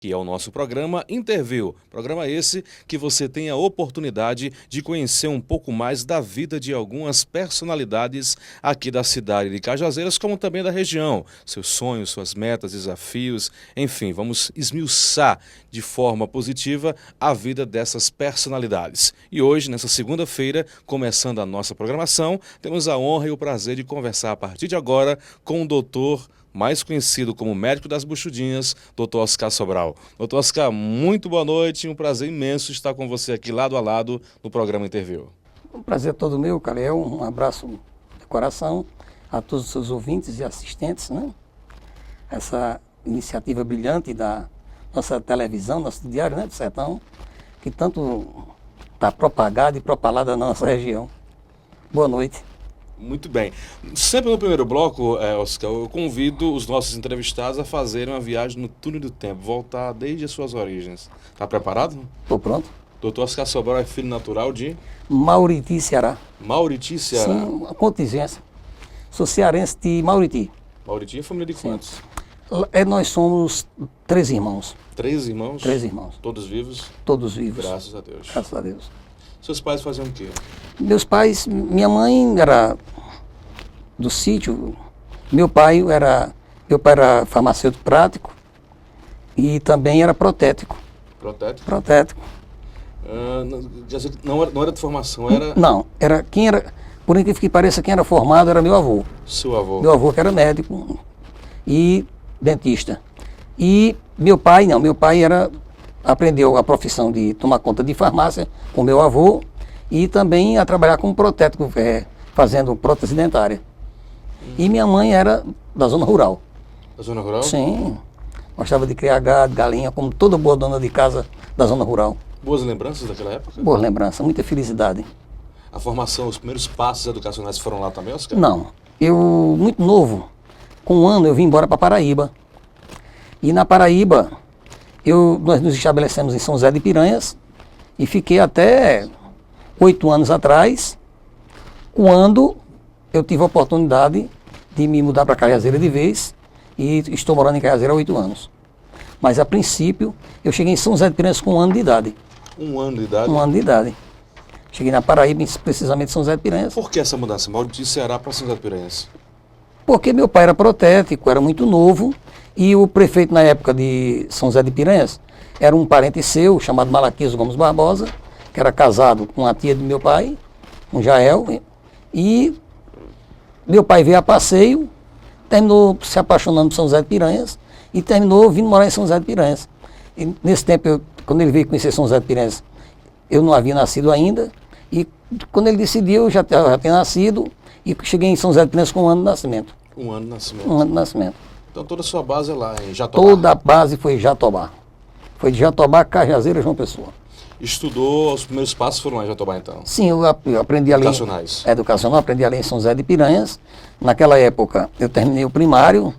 Que é o nosso programa Interview. Programa esse que você tem a oportunidade de conhecer um pouco mais da vida de algumas personalidades aqui da cidade de Cajazeiras, como também da região. Seus sonhos, suas metas, desafios, enfim, vamos esmiuçar de forma positiva a vida dessas personalidades. E hoje, nessa segunda-feira, começando a nossa programação, temos a honra e o prazer de conversar a partir de agora com o doutor mais conhecido como médico das buchudinhas, Dr. Oscar Sobral. Dr. Oscar, muito boa noite, um prazer imenso estar com você aqui lado a lado no programa Interview. Um prazer todo meu, Calheu, um abraço de coração a todos os seus ouvintes e assistentes, né? Essa iniciativa brilhante da nossa televisão, nosso diário, né, do Sertão, que tanto está propagada e propalada na nossa região. Boa noite. Muito bem. Sempre no primeiro bloco, Oscar, eu convido os nossos entrevistados a fazerem uma viagem no túnel do tempo, voltar desde as suas origens. Está preparado? Estou pronto. Dr. Oscar Sobral é filho natural de? Mauriti, Ceará. Mauriti, Ceará? Sim, uma contingência. Sou cearense de Mauriti. Mauriti é família de quantos? Nós somos 3 irmãos. 3 irmãos? 3 irmãos. Todos vivos? Todos vivos. Graças a Deus. Graças a Deus. Seus pais faziam o quê? Meus pais, minha mãe era do sítio, meu pai era farmacêutico prático e também era protético. Protético? Protético. Não era de formação, era... Não, por incrível que pareça, quem era formado era meu avô. Seu avô? Meu avô que era médico e dentista. E meu pai aprendeu a profissão de tomar conta de farmácia com meu avô e também a trabalhar como protético, fazendo prótese dentária. E minha mãe era da zona rural. Da zona rural? Sim. Gostava de criar gado, galinha, como toda boa dona de casa da zona rural. Boas lembranças daquela época? Boa lembrança, muita felicidade. A formação, os primeiros passos educacionais foram lá também, Oscar? Não. Eu, muito novo, com 1 ano, eu vim embora para Paraíba. E na Paraíba, nós nos estabelecemos em São José de Piranhas e fiquei até 8 anos atrás, quando eu tive a oportunidade de me mudar para Cajazeira de vez e estou morando em Cajazeira há 8 anos. Mas, a princípio, eu cheguei em São José de Piranhas com 1 ano de idade. 1 ano de idade? 1 ano de idade. Cheguei na Paraíba, precisamente em São José de Piranhas. Por que essa mudança? Mauriti, Ceará para São José de Piranhas? Porque meu pai era protético, era muito novo, e o prefeito na época de São José de Piranhas era um parente seu, chamado Malaquias Gomes Barbosa, que era casado com a tia de meu pai, com Jael, e meu pai veio a passeio, terminou se apaixonando por São José de Piranhas e terminou vindo morar em São José de Piranhas. E nesse tempo, quando ele veio conhecer São José de Piranhas, eu não havia nascido ainda, e quando ele decidiu, eu já tinha nascido, e cheguei em São José de Piranhas com 1 ano de nascimento. 1 ano de nascimento. 1 ano de nascimento. Então toda a sua base é lá em Jatobá? Toda a base foi Jatobá. Foi de Jatobá, Cajazeira, João Pessoa. Estudou, os primeiros passos foram lá em Jatobá, então? Sim, eu aprendi ali. Educacionais? Educacional, aprendi ali em São José de Piranhas. Naquela época, eu terminei o primário,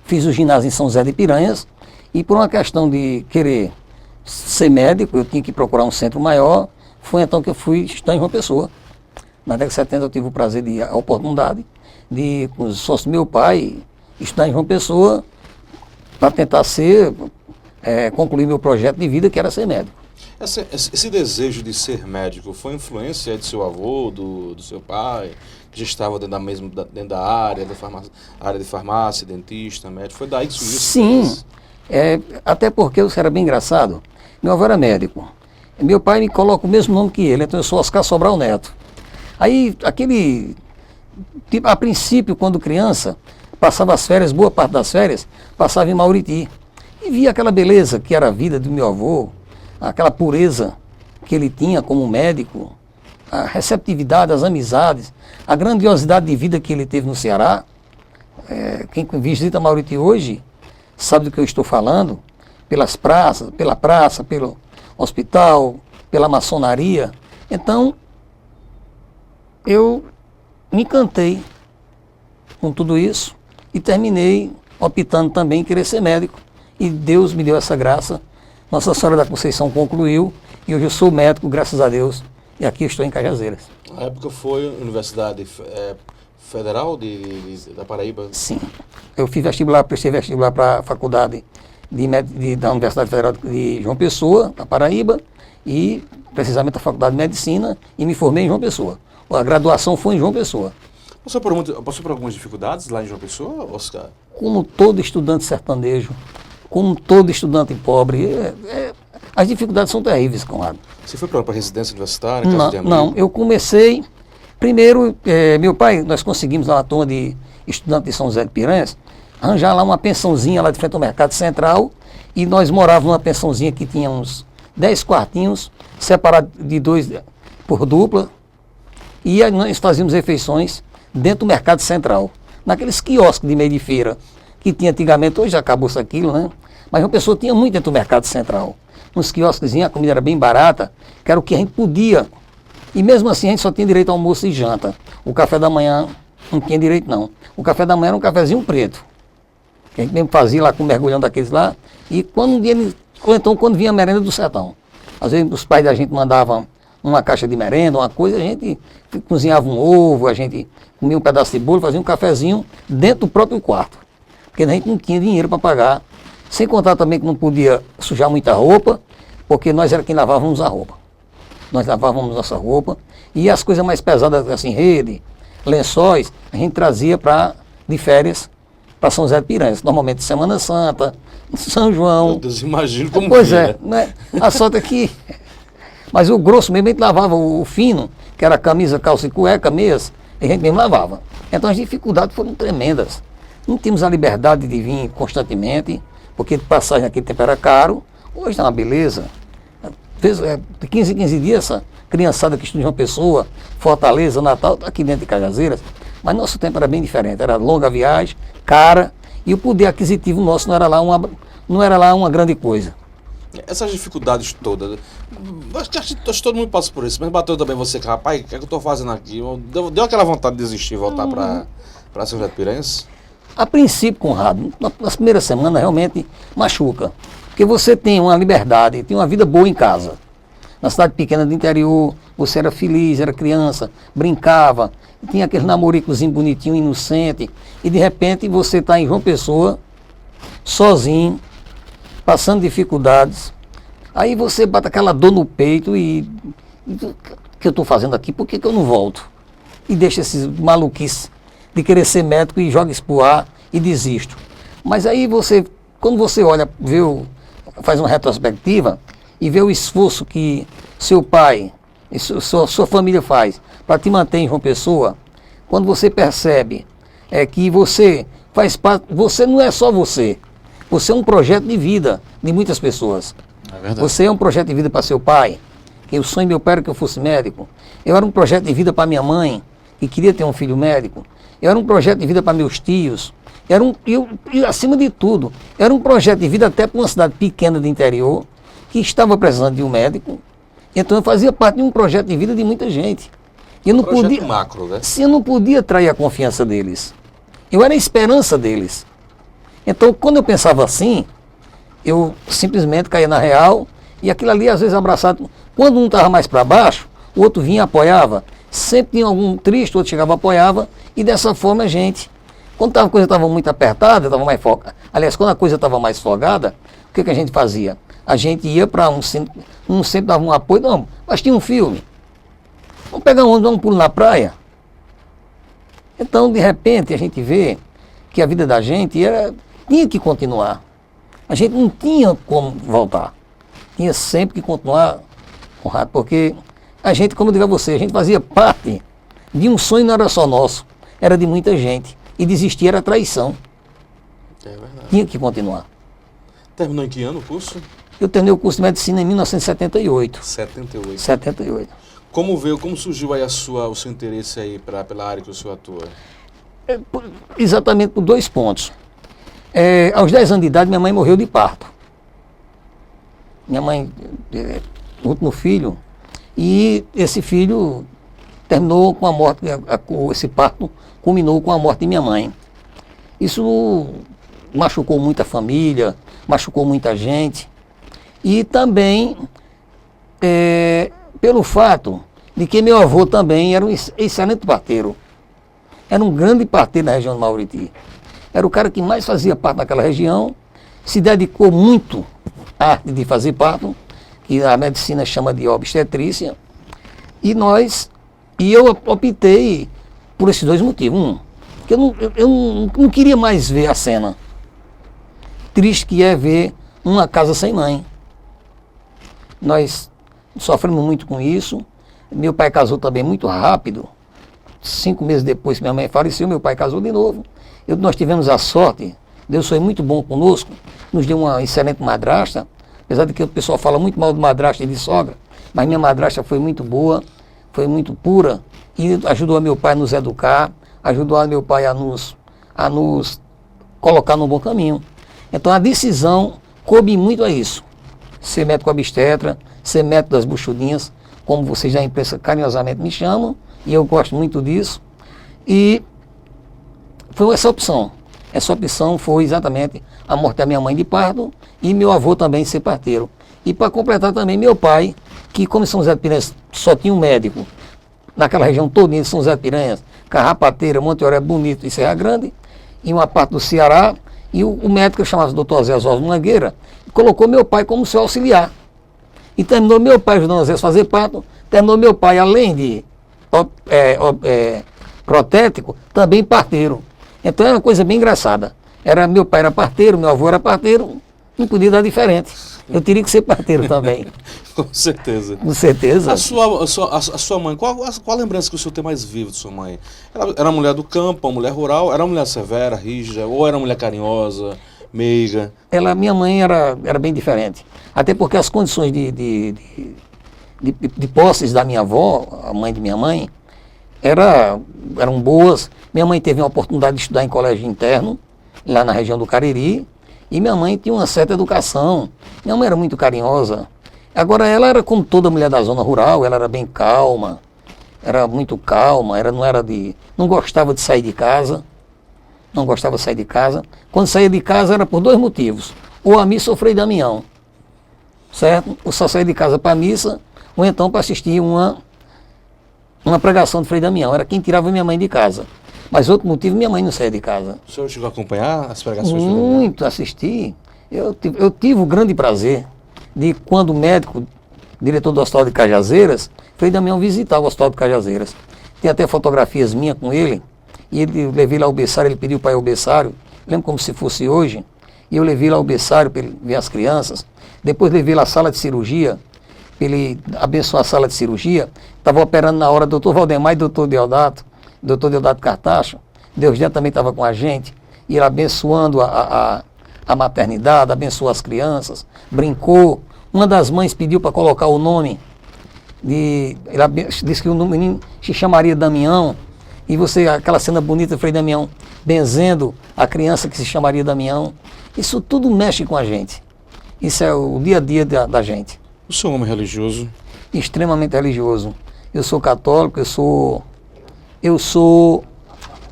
fiz o ginásio em São José de Piranhas, e por uma questão de querer ser médico, eu tinha que procurar um centro maior, foi então que eu fui estudar em João Pessoa. Na década de 70 eu tive o prazer a oportunidade de, com os sócios do meu pai, estudar em João Pessoa para tentar concluir meu projeto de vida, que era ser médico. Esse desejo de ser médico foi influência de seu avô, do seu pai, que já estava dentro da área de farmácia, dentista, médico? Foi daí que surgiu? Sim, até porque isso era bem engraçado. Meu avô era médico. Meu pai me coloca o mesmo nome que ele, então eu sou Oscar Sobral Neto. Aí, a princípio, quando criança, passava as férias, boa parte das férias, passava em Mauriti. E via aquela beleza que era a vida do meu avô, aquela pureza que ele tinha como médico, a receptividade, as amizades, a grandiosidade de vida que ele teve no Ceará. Quem visita Mauriti hoje sabe do que eu estou falando, pelas praças, pela praça, pelo hospital, pela maçonaria. Então, eu me encantei com tudo isso e terminei optando também em querer ser médico. E Deus me deu essa graça. Nossa Senhora da Conceição concluiu e hoje eu sou médico, graças a Deus, e aqui estou em Cajazeiras. Na época foi Universidade Federal da Paraíba? Sim. Eu fiz vestibular, prestei vestibular para a Faculdade da Universidade Federal de João Pessoa, na Paraíba, e precisamente da Faculdade de Medicina, e me formei em João Pessoa. A graduação foi em João Pessoa. Passou por algumas dificuldades lá em João Pessoa, Oscar? Como todo estudante sertanejo, como todo estudante pobre, as dificuldades são terríveis, Conrado. Você foi para a residência universitária? Não, eu comecei, primeiro, meu pai, nós conseguimos lá uma turma de estudantes de São José de Piranhas, arranjar lá uma pensãozinha lá de frente ao Mercado Central, e nós morávamos numa pensãozinha que tinha uns 10 quartinhos, separados de 2 por dupla, e aí nós fazíamos refeições dentro do Mercado Central, naqueles quiosques de meio de feira, que tinha antigamente, hoje acabou-se aquilo, né? Mas uma pessoa tinha muito dentro do Mercado Central. Uns quiosquezinhos, a comida era bem barata, que era o que a gente podia. E mesmo assim a gente só tinha direito ao almoço e janta. O café da manhã não tinha direito não. O café da manhã era um cafezinho preto, que a gente mesmo fazia lá com um mergulhão daqueles lá, e ou então quando vinha a merenda do sertão. Às vezes os pais da gente mandavam uma caixa de merenda, uma coisa, a gente cozinhava um ovo, a gente comia um pedaço de bolo, fazia um cafezinho dentro do próprio quarto. Porque a gente não tinha dinheiro para pagar. Sem contar também que não podia sujar muita roupa, porque nós era quem lavávamos a roupa. Nós lavávamos nossa roupa, e as coisas mais pesadas, assim, rede, lençóis, a gente trazia de férias para São José de Piranhas. Normalmente Semana Santa, São João. Meu Deus, imagino como pois que é, né? A sorte é que... Mas o grosso mesmo, a gente lavava o fino, que era camisa, calça e cueca, meias, a gente mesmo lavava. Então as dificuldades foram tremendas. Não tínhamos a liberdade de vir constantemente, porque passagem naquele tempo era caro. Hoje está uma beleza. De 15 em 15 dias, essa criançada que estuda em uma pessoa, Fortaleza, Natal, tá aqui dentro de Cajazeiras. Mas nosso tempo era bem diferente. Era longa viagem, cara, e o poder aquisitivo nosso não era lá uma grande coisa. Essas dificuldades todas, acho que todo mundo passa por isso, mas bateu também você, que rapaz, o que é que eu estou fazendo aqui? Deu aquela vontade de desistir, voltar para São José de Piranhas? A princípio, Conrado, nas primeiras semanas realmente machuca, porque você tem uma liberdade, tem uma vida boa em casa. Na cidade pequena do interior, você era feliz, era criança, brincava, tinha aquele namoricozinho bonitinho, inocente, e de repente você está em João Pessoa, sozinho, passando dificuldades, aí você bate aquela dor no peito e o que eu estou fazendo aqui, por que eu não volto? E deixa esses maluquices de querer ser médico e joga isso pro ar e desisto. Mas aí você, quando você olha, faz uma retrospectiva e vê o esforço que seu pai e sua família faz para te manter em João Pessoa, quando você percebe que você faz parte, você não é só você. Você é um projeto de vida de muitas pessoas. É verdade. Você é um projeto de vida para seu pai, que o sonho do meu pai era que eu fosse médico. Eu era um projeto de vida para minha mãe, que queria ter um filho médico. Eu era um projeto de vida para meus tios. E acima de tudo, era um projeto de vida até para uma cidade pequena do interior, que estava precisando de um médico. Então eu fazia parte de um projeto de vida de muita gente. Eu não projeto podia, macro, né? eu não podia trair a confiança deles. Eu era a esperança deles. Então, quando eu pensava assim, eu simplesmente caía na real, e aquilo ali, às vezes, abraçado. Quando um estava mais para baixo, o outro vinha e apoiava. Sempre tinha algum triste, o outro chegava e apoiava, e dessa forma a gente, quando a coisa estava muito apertada, estava mais folgada. Aliás, quando a coisa estava mais folgada, o que a gente fazia? A gente ia para um centro dava um apoio, não, mas tinha um filme. Vamos pegar um, dar um pulo na praia. Então, de repente, a gente vê que a vida da gente tinha que continuar. A gente não tinha como voltar. Tinha sempre que continuar, Conrado, porque a gente, como eu digo a você, a gente fazia parte de um sonho, não era só nosso, era de muita gente. E desistir era traição. É verdade. Tinha que continuar. Terminou em que ano o curso? Eu terminei o curso de medicina em 1978. 78. 78. Como surgiu aí o seu interesse aí pela área que o senhor atua? Exatamente por 2 pontos. Aos 10 anos de idade, minha mãe morreu de parto. Minha mãe, o último filho, e esse filho terminou com a morte, esse parto culminou com a morte de minha mãe. Isso machucou muita família, machucou muita gente, e também pelo fato de que meu avô também era um excelente parteiro. Era um grande parteiro na região do Mauriti. Era o cara que mais fazia parte daquela região, se dedicou muito à arte de fazer parto, que a medicina chama de obstetrícia, e eu optei por esses dois motivos. Um, que eu não queria mais ver a cena triste que é ver uma casa sem mãe. Nós sofremos muito com isso. Meu pai casou também muito rápido. 5 meses depois que minha mãe faleceu, meu pai casou de novo. Nós tivemos a sorte, Deus foi muito bom conosco, nos deu uma excelente madrasta, apesar de que o pessoal fala muito mal de madrasta e de sogra, mas minha madrasta foi muito boa, foi muito pura, e ajudou meu pai a nos educar, ajudou meu pai a nos colocar no bom caminho. Então a decisão coube muito a isso. Ser médico obstetra, ser médico das buchudinhas, como vocês já imprensa carinhosamente me chamam, e eu gosto muito disso. E foi essa opção. Essa opção foi exatamente a morte da minha mãe de parto e meu avô também ser parteiro. E para completar também meu pai, que como São José de Piranhas só tinha um médico, naquela região toda de São José de Piranhas, Carrapateira, Monte Oré, Bonito e Serra Grande, e uma parte do Ceará, e o médico chamava Dr. Zé Oswaldo Mangueira, colocou meu pai como seu auxiliar. E terminou meu pai ajudando a Zé a fazer parto, terminou meu pai, além de protético, também parteiro. Então era uma coisa bem engraçada. Meu pai era parteiro, meu avô era parteiro, não podia dar diferente. Eu teria que ser parteiro também. Com certeza. Com certeza. A sua mãe, qual a lembrança que o senhor tem mais viva de sua mãe? Ela era uma mulher do campo, uma mulher rural, era uma mulher severa, rígida, ou era uma mulher carinhosa, meiga? Minha mãe era bem diferente. Até porque as condições de posses da minha avó, a mãe de minha mãe, eram boas. Minha mãe teve a oportunidade de estudar em colégio interno, lá na região do Cariri, e minha mãe tinha uma certa educação. Minha mãe era muito carinhosa. Agora, ela era como toda mulher da zona rural, ela era bem calma, era muito calma, não gostava de sair de casa, não gostava de sair de casa. Quando saía de casa era por 2 motivos, ou a missa ou Frei Damião, certo? Ou só saía de casa para a missa, ou então para assistir uma pregação de Frei Damião, era quem tirava minha mãe de casa. Mas outro motivo, minha mãe não saía de casa. O senhor chegou a acompanhar as pregações? Muito, assisti. Eu tive o grande prazer de, quando o médico, diretor do Hospital de Cajazeiras, Frei Damião visitar o Hospital de Cajazeiras. Tem até fotografias minhas com ele, e eu levei lá o berçário, ele pediu para ir ao berçário, lembro como se fosse hoje, e eu levei lá o berçário para ele ver as crianças. Depois levei lá a sala de cirurgia, para ele abençoar a sala de cirurgia. Estava operando na hora o doutor Valdemar e doutor Deodato Cartacho. Deus já também estava com a gente, e ele abençoando a maternidade, abençoou as crianças, brincou. Uma das mães pediu para colocar o nome, ele disse que o menino se chamaria Damião, e aquela cena bonita, Frei Damião benzendo a criança que se chamaria Damião. Isso tudo mexe com a gente. Isso é o dia a dia da gente. O senhor é um homem religioso? Extremamente religioso. Eu sou católico, eu sou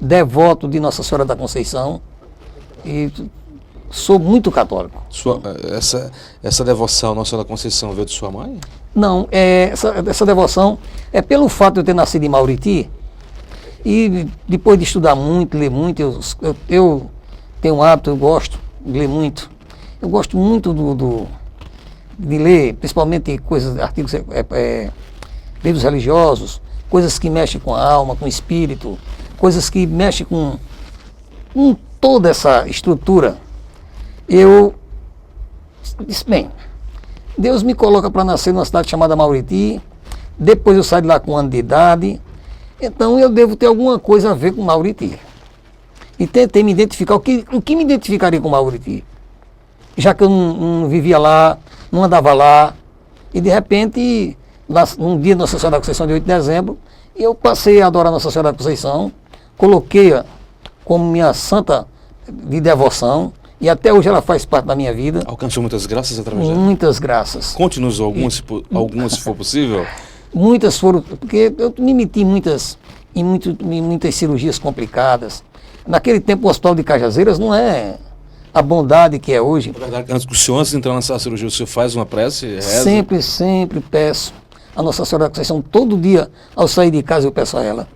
devoto de Nossa Senhora da Conceição e sou muito católico. Essa devoção Nossa Senhora da Conceição veio de sua mãe? Não, essa devoção é pelo fato de eu ter nascido em Mauriti e depois de estudar muito, ler muito, eu tenho um hábito, eu gosto de ler muito. Eu gosto muito de ler, principalmente artigos, livros religiosos, coisas que mexem com a alma, com o espírito, coisas que mexem com toda essa estrutura. Eu disse, bem, Deus me coloca para nascer numa cidade chamada Mauriti, depois eu saio de lá com 1 ano de idade, então eu devo ter alguma coisa a ver com Mauriti. E tentei me identificar, o que me identificaria com Mauriti? Já que eu não vivia lá, não andava lá, e de repente, num dia de Nossa Senhora da Conceição, de 8 de dezembro, eu passei a adorar Nossa Senhora da Conceição, coloquei-a como minha santa de devoção, e até hoje ela faz parte da minha vida. Alcançou muitas graças através dela? Muitas graças. Conte-nos algumas, se for possível. Muitas foram, porque eu me meti em muitas cirurgias complicadas. Naquele tempo o Hospital de Cajazeiras não é a bondade que é hoje. Na verdade, antes de entrar nessa cirurgia, o senhor faz uma prece, reza? Sempre peço a Nossa Senhora da Conceição, todo dia ao sair de casa eu peço a ela,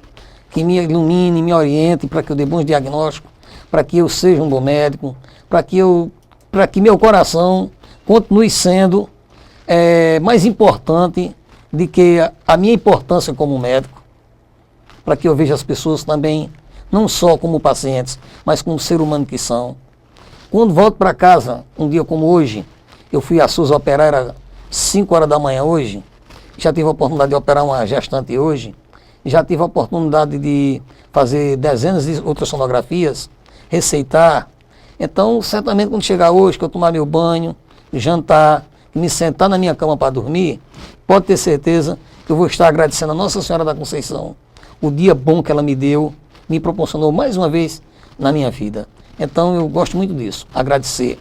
que me ilumine, me oriente para que eu dê bons diagnósticos, para que eu seja um bom médico, para que eu para que meu coração continue sendo mais importante do que a minha importância como médico, para que eu veja as pessoas também, não só como pacientes, mas como ser humano que são. Quando volto para casa, um dia como hoje, eu fui a SUS operar, era 5 horas da manhã hoje, já tive a oportunidade de operar uma gestante hoje, já tive a oportunidade de fazer dezenas de ultrassonografias, receitar. Então, certamente quando chegar hoje, que eu tomar meu banho, jantar, me sentar na minha cama para dormir, pode ter certeza que eu vou estar agradecendo a Nossa Senhora da Conceição, o dia bom que ela me deu, me proporcionou mais uma vez na minha vida. Então eu gosto muito disso, agradecer.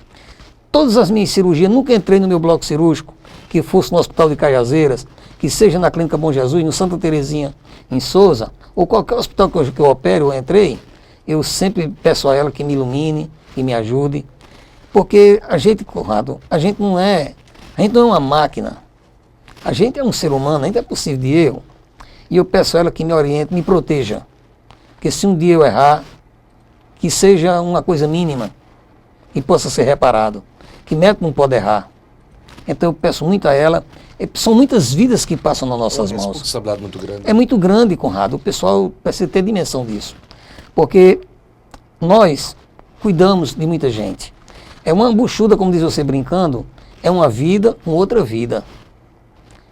Todas as minhas cirurgias, nunca entrei no meu bloco cirúrgico, que fosse no Hospital de Cajazeiras, que seja na Clínica Bom Jesus, no Santa Terezinha, em Souza, ou qualquer hospital que eu opero, eu entrei, eu sempre peço a ela que me ilumine, que me ajude, porque a gente, Conrado, a gente não é uma máquina, a gente é um ser humano, ainda é possível de erro, e eu peço a ela que me oriente, me proteja, porque se um dia eu errar, que seja uma coisa mínima e possa ser reparado, que médico não pode errar. Então eu peço muito a ela, são muitas vidas que passam nas nossas mãos. Responsabilidade muito grande. É muito grande, Conrado, o pessoal precisa ter dimensão disso, porque nós cuidamos de muita gente. É uma buchuda, como diz você brincando, é uma vida com outra vida.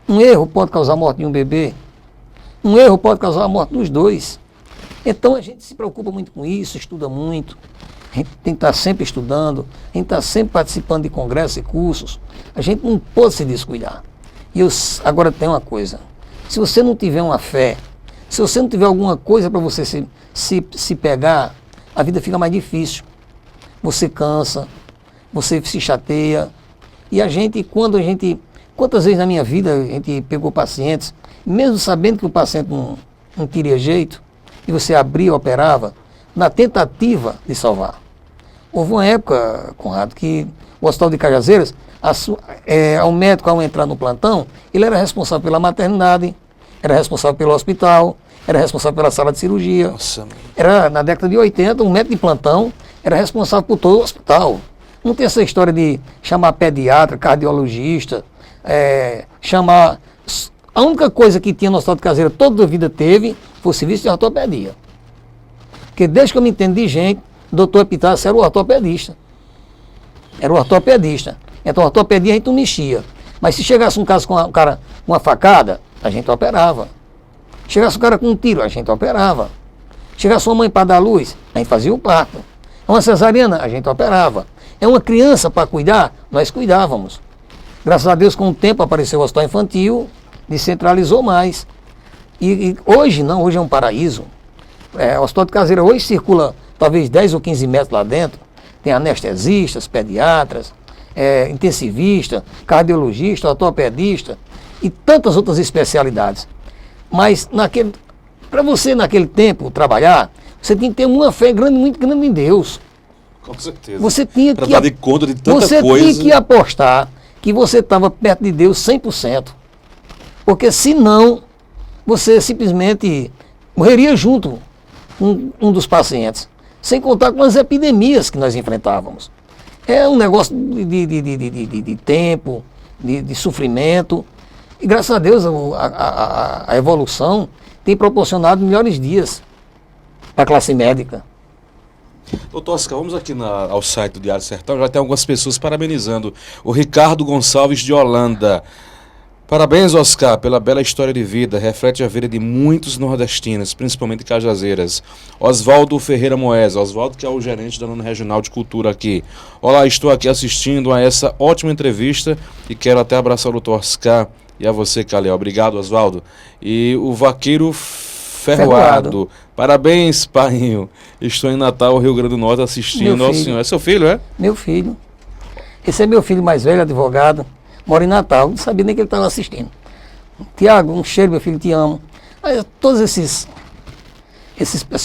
Um erro pode causar a morte de um bebê, um erro pode causar a morte dos dois. Então a gente se preocupa muito com isso, estuda muito, a gente tem que estar sempre estudando, a gente está sempre participando de congressos e cursos, a gente não pode se descuidar. E agora tem uma coisa, se você não tiver uma fé, se você não tiver alguma coisa para você se pegar, a vida fica mais difícil. Você cansa, você se chateia, e quantas vezes na minha vida a gente pegou pacientes, mesmo sabendo que o paciente não teria jeito, e você abria, operava, na tentativa de salvar. Houve uma época, Conrado, que o Hospital de Cajazeiras, o médico, ao entrar no plantão, ele era responsável pela maternidade, era responsável pelo hospital, era responsável pela sala de cirurgia. Nossa. Era, na década de 80, um médico de plantão era responsável por todo o hospital. Não tem essa história de chamar pediatra, cardiologista, chamar... A única coisa que tinha no Hospital de Cajazeiras, toda a vida teve, foi o serviço de ortopedia. Porque desde que eu me entendo de gente, o doutor Epitácio era o ortopedista. Era o ortopedista. Então a ortopedia a gente não mexia. Mas se chegasse um caso com um cara com uma facada, a gente operava. Chegasse um cara com um tiro, a gente operava. Chegasse uma mãe para dar luz, a gente fazia o parto. É uma cesariana, a gente operava. É uma criança para cuidar, nós cuidávamos. Graças a Deus, com o tempo apareceu o hospital infantil, descentralizou mais. E hoje não, hoje é um paraíso. O Hospital de Cajazeiras hoje circula talvez 10 ou 15 metros lá dentro. Tem anestesistas, pediatras, intensivista, cardiologista, ortopedista e tantas outras especialidades. Mas para você naquele tempo trabalhar, você tinha que ter uma fé grande, muito grande em Deus. Com certeza. Você tinha que dar de conta de tanta você coisa. Tinha que apostar que você estava perto de Deus 100%. Porque senão, você simplesmente morreria junto com um dos pacientes. Sem contar com as epidemias que nós enfrentávamos. É um negócio de tempo, de sofrimento. E graças a Deus a evolução tem proporcionado melhores dias para a classe médica. Doutor Oscar, vamos aqui ao site do Diário Sertão, já tem algumas pessoas parabenizando. O Ricardo Gonçalves de Holanda. Parabéns, Oscar, pela bela história de vida, reflete a vida de muitos nordestinos, principalmente Cajazeiras. Oswaldo Ferreira Moesa, Oswaldo que é o gerente da Nona Regional de Cultura aqui. Olá, estou aqui assistindo a essa ótima entrevista e quero até abraçar o doutor Oscar e a você, Calel. Obrigado, Oswaldo. E o Vaqueiro Ferroado. Parabéns, painho. Estou em Natal, Rio Grande do Norte, assistindo. Nossa Senhora. É seu filho, é? Meu filho. Esse é meu filho mais velho, advogado. Mora em Natal. Não sabia nem que ele estava assistindo. Tiago, um cheiro, meu filho, te amo. Aí, todas essas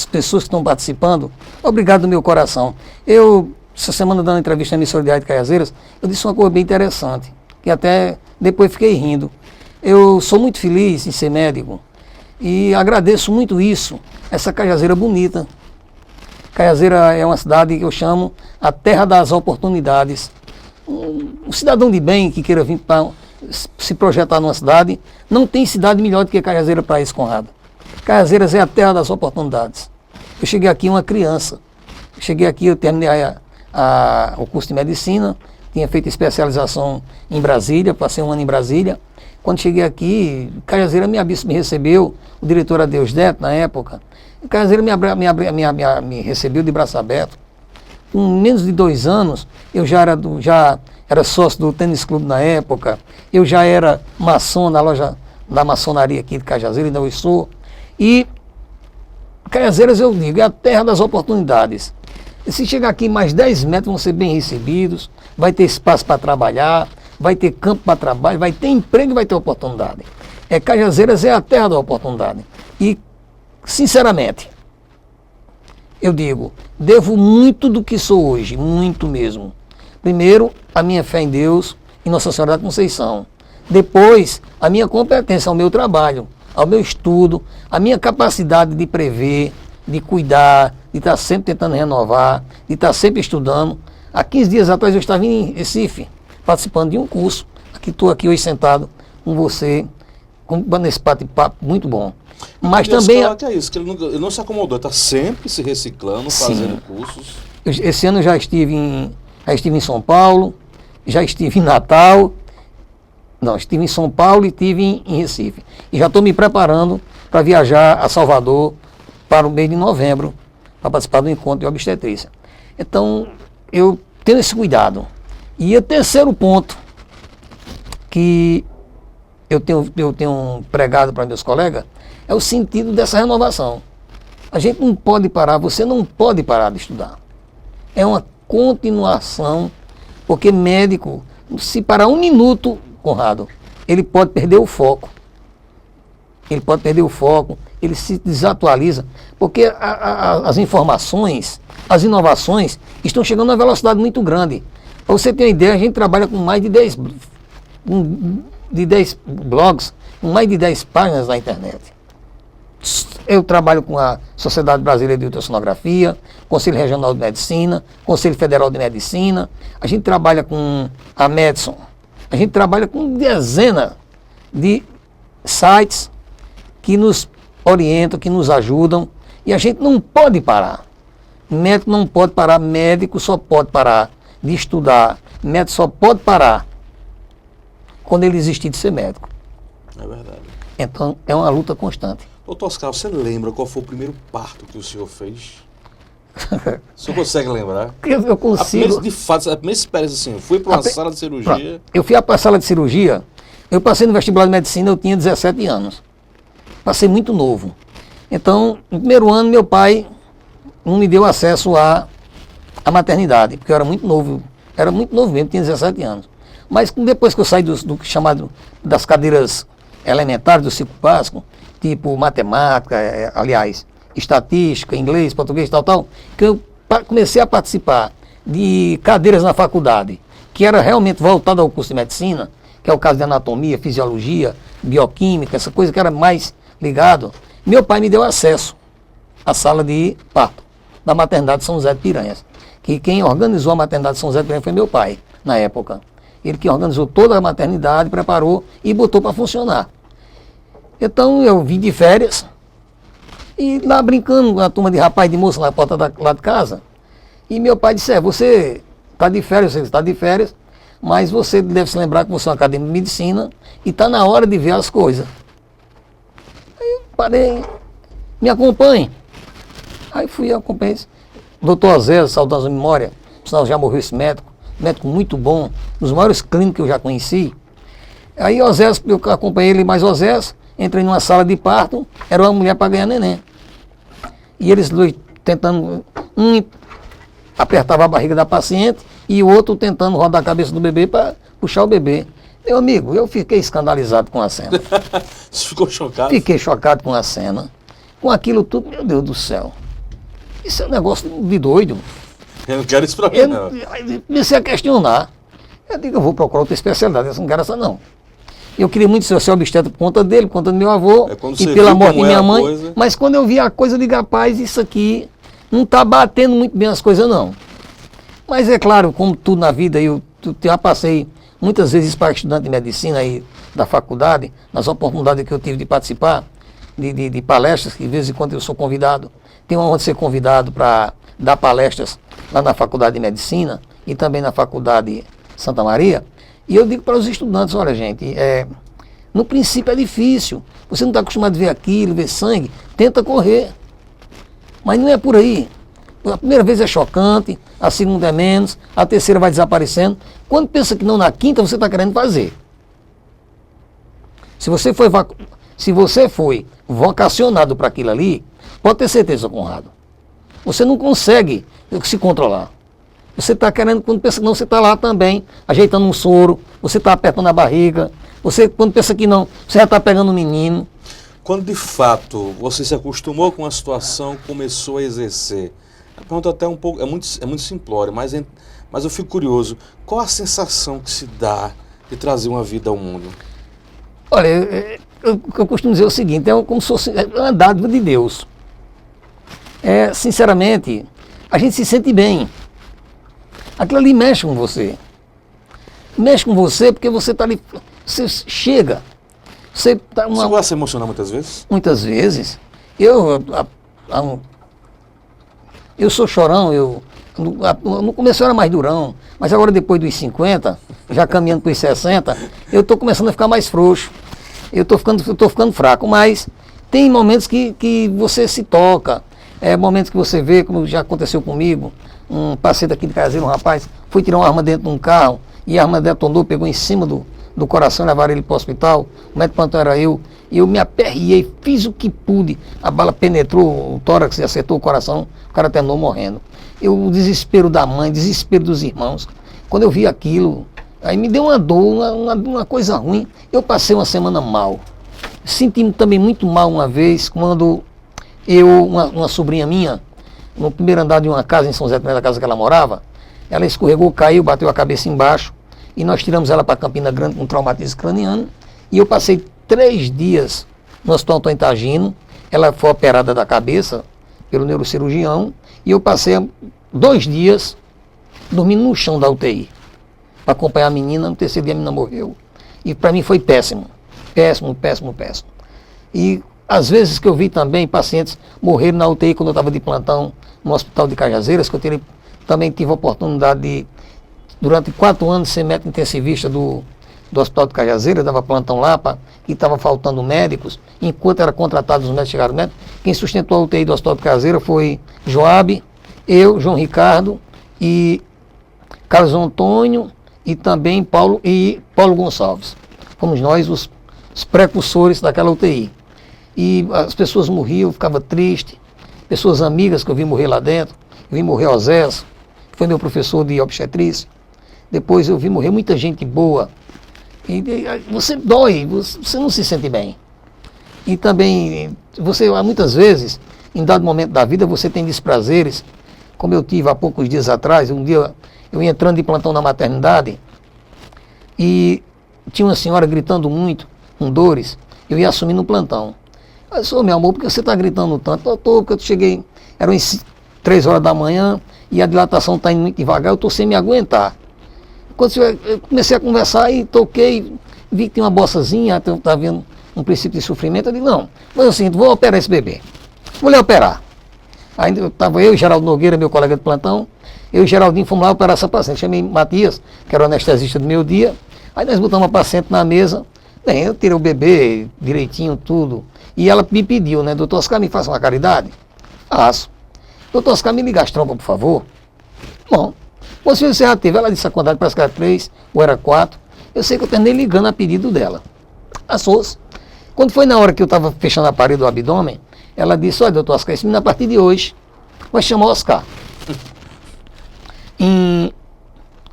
pessoas que estão participando, obrigado do meu coração. Eu, essa semana, dando uma entrevista na emissora de Rádio Cajazeiras, eu disse uma coisa bem interessante, que até depois fiquei rindo. Eu sou muito feliz em ser médico e agradeço muito isso, essa Cajazeira bonita. Caiazeira é uma cidade que eu chamo a terra das oportunidades. Um cidadão de bem que queira vir para se projetar numa cidade, não tem cidade melhor do que Caiazeira para isso, Conrado. Caiazeiras é a terra das oportunidades. Eu cheguei aqui uma criança. Eu terminei o curso de medicina, tinha feito especialização em Brasília, passei um ano em Brasília. Quando cheguei aqui, Caiazeira me recebeu, o diretor Adeus Neto, na época. Caiazeira me recebeu de braço aberto. Com menos de 2 anos, eu já era sócio do Tênis Clube na época, eu já era maçom na loja da maçonaria aqui de Caiazeira, ainda eu sou. E Caiazeiras, eu digo, é a terra das oportunidades. E se chegar aqui mais 10 metros, vão ser bem recebidos, vai ter espaço para trabalhar, vai ter campo para trabalho, vai ter emprego e vai ter oportunidade. Caiazeiras é a terra da oportunidade. E, sinceramente, eu digo, devo muito do que sou hoje, muito mesmo. Primeiro, a minha fé em Deus e Nossa Senhora da Conceição. Depois, a minha competência ao meu trabalho, ao meu estudo, a minha capacidade de prever, de cuidar, de estar sempre tentando renovar, de estar sempre estudando. Há 15 dias atrás eu estava em Recife, participando de um curso. Estou aqui hoje sentado com você, nesse bate-papo muito bom. Mas também... Que é isso, que ele não se acomodou, está sempre se reciclando, fazendo cursos. Esse ano eu já estive em São Paulo, já estive em Natal, estive em São Paulo e estive em Recife. E já estou me preparando para viajar a Salvador para o mês de novembro, para participar do encontro de obstetrícia. Então, eu tenho esse cuidado. E o terceiro ponto que eu tenho pregado para meus colegas é o sentido dessa renovação. A gente não pode parar, você não pode parar de estudar. É uma continuação, porque médico, se parar 1 minuto, Conrado, ele pode perder o foco. Ele se desatualiza, porque as informações, as inovações estão chegando a uma velocidade muito grande. Para você ter uma ideia, a gente trabalha com mais de 10 blogs, com mais de 10 páginas na internet. Eu trabalho com a Sociedade Brasileira de Ultrassonografia, Conselho Regional de Medicina, Conselho Federal de Medicina, a gente trabalha com a Medson, a gente trabalha com dezenas de sites que nos orientam, que nos ajudam, e a gente não pode parar. Médico não pode parar, médico só pode parar de estudar, médico só pode parar quando ele desistir de ser médico. É verdade. Então, é uma luta constante. Doutor Oscar, você lembra qual foi o primeiro parto que o senhor fez? O senhor consegue lembrar? Eu consigo. De fato, a primeira experiência assim, fui para uma sala de cirurgia. Eu fui para a sala de cirurgia, eu passei no vestibular de medicina, eu tinha 17 anos. Passei muito novo. Então, no primeiro ano, meu pai não me deu acesso à maternidade, porque eu era muito novo mesmo, tinha 17 anos. Mas depois que eu saí do chamado das cadeiras elementares do ciclo básico, tipo matemática, estatística, inglês, português, tal, que eu comecei a participar de cadeiras na faculdade, que era realmente voltada ao curso de medicina, que é o caso de anatomia, fisiologia, bioquímica, essa coisa que era mais ligado. Meu pai me deu acesso à sala de parto da maternidade São José de Piranhas, que quem organizou a maternidade São José de Piranhas foi meu pai, na época. Ele que organizou toda a maternidade, preparou e botou para funcionar. Então eu vim de férias e lá brincando com a turma de rapaz e de moça na porta lá de casa. E meu pai disse, você está de férias, mas você deve se lembrar que você é um acadêmico de medicina e está na hora de ver as coisas. Aí eu parei, me acompanhe. Aí fui, acompanhei. Doutor Osés, saudosa memória, senão já morreu esse médico muito bom, um dos maiores clínicos que eu já conheci. Aí Osés, eu acompanhei ele, mais Osés, entrei numa sala de parto, era uma mulher para ganhar neném. E eles dois tentando, um apertava a barriga da paciente e o outro tentando rodar a cabeça do bebê para puxar o bebê. Meu amigo, eu fiquei escandalizado com a cena. Você ficou chocado? Fiquei chocado com a cena. Com aquilo tudo, meu Deus do céu. Isso é um negócio de doido. Eu não quero isso para mim, não. Eu comecei a questionar. Eu digo, eu vou procurar outra especialidade, essa não quero essa não. Eu queria muito ser obstetra por conta dele, por conta do meu avô, e pela morte de minha mãe. Mas quando eu vi a coisa, eu digo, rapaz, isso aqui não está batendo muito bem as coisas, não. Mas é claro, como tudo na vida, eu já passei muitas vezes para estudante de medicina aí da faculdade, nas oportunidades que eu tive de participar de palestras, que de vez em quando eu sou convidado. Tenho a honra de ser convidado para dar palestras lá na Faculdade de Medicina e também na Faculdade Santa Maria. E eu digo para os estudantes, olha gente, no princípio é difícil, você não está acostumado a ver aquilo, ver sangue, tenta correr. Mas não é por aí. A primeira vez é chocante, a segunda é menos, a terceira vai desaparecendo. Quando pensa que não, na quinta você está querendo fazer. Se você foi vocacionado para aquilo ali, pode ter certeza, Conrado, você não consegue se controlar. Você está querendo, quando pensa que não, você está lá também, ajeitando um soro, você está apertando a barriga, você, quando pensa que não, você já está pegando um menino. Quando de fato você se acostumou com a situação, começou a exercer, a pergunta até um pouco, é muito simplória, mas eu fico curioso, qual a sensação que se dá de trazer uma vida ao mundo? Olha, eu costumo dizer o seguinte, é como se fosse uma dádiva de Deus. Sinceramente, a gente se sente bem. Aquilo ali mexe com você. Mexe com você porque você está ali, você chega. Você gosta de se emocionar muitas vezes? Muitas vezes. Eu sou chorão, no começo eu era mais durão, mas agora depois dos 50, já caminhando para os 60, eu estou começando a ficar mais frouxo. Eu estou ficando fraco, mas tem momentos que você se toca, momentos que você vê, como já aconteceu comigo, um parceiro aqui de Cajazeiro, um rapaz, foi tirar uma arma dentro de um carro, e a arma detonou, pegou em cima do coração, levaram ele para o hospital, o médico plantão era eu, e eu me aperriei, fiz o que pude, a bala penetrou o tórax e acertou o coração, o cara terminou morrendo. O desespero da mãe, desespero dos irmãos, quando eu vi aquilo, aí me deu uma dor, uma coisa ruim, eu passei uma semana mal. Senti-me também muito mal uma vez, quando uma sobrinha minha, no primeiro andar de uma casa em São José, da casa que ela morava, ela escorregou, caiu, bateu a cabeça embaixo, e nós tiramos ela para Campina Grande com traumatismo craniano, e eu passei 3 dias no Hospital Antônio Tagino, ela foi operada da cabeça pelo neurocirurgião, e eu passei 2 dias dormindo no chão da UTI, para acompanhar a menina. No terceiro dia a menina morreu, e para mim foi péssimo, péssimo, péssimo, péssimo. E às vezes que eu vi também pacientes morrerem na UTI quando eu estava de plantão no Hospital de Cajazeiras, que eu também tive a oportunidade de, durante 4 anos, ser médico intensivista do Hospital de Cajazeiras, dava plantão lá, e estava faltando médicos, enquanto era contratado os médicos, chegaram médicos. Quem sustentou a UTI do Hospital de Cajazeiras foi Joab, eu, João Ricardo e Carlos Antônio e também Paulo Gonçalves. Fomos nós os precursores daquela UTI. E as pessoas morriam, eu ficava triste. Pessoas amigas que eu vi morrer lá dentro. Eu vi morrer Osés, que foi meu professor de obstetrícia. Depois eu vi morrer muita gente boa. E você dói, você não se sente bem. E também, muitas vezes, em dado momento da vida, você tem desprazeres, como eu tive há poucos dias atrás. Um dia eu ia entrando de plantão na maternidade e tinha uma senhora gritando muito, com dores. Eu ia assumindo o plantão. Eu disse, meu amor, por que você está gritando tanto? Eu estou, porque eu cheguei, eram 3 horas da manhã e a dilatação está indo muito devagar, eu estou sem me aguentar. Quando eu comecei a conversar e toquei, vi que tinha uma bolsazinha, estava vendo um princípio de sofrimento. Eu disse, não, mas é o seguinte, vou operar esse bebê. Vou lhe operar. Ainda estava eu e Geraldo Nogueira, meu colega de plantão, eu e Geraldinho fomos lá operar essa paciente. Chamei Matias, que era o anestesista do meu dia, aí nós botamos a paciente na mesa. Bem, eu tirei o bebê direitinho, tudo. E ela me pediu, né, doutor Oscar, me faça uma caridade? Faço. Doutor Oscar, me liga as trompas, por favor. Bom, você já teve, ela disse a quantidade, parece que era 3 ou era 4. Eu sei que eu terminei ligando a pedido dela. Passou-se. Quando foi na hora que eu estava fechando a parede do abdômen, ela disse, olha, doutor Oscar, esse menino a partir de hoje vai chamar Oscar. Em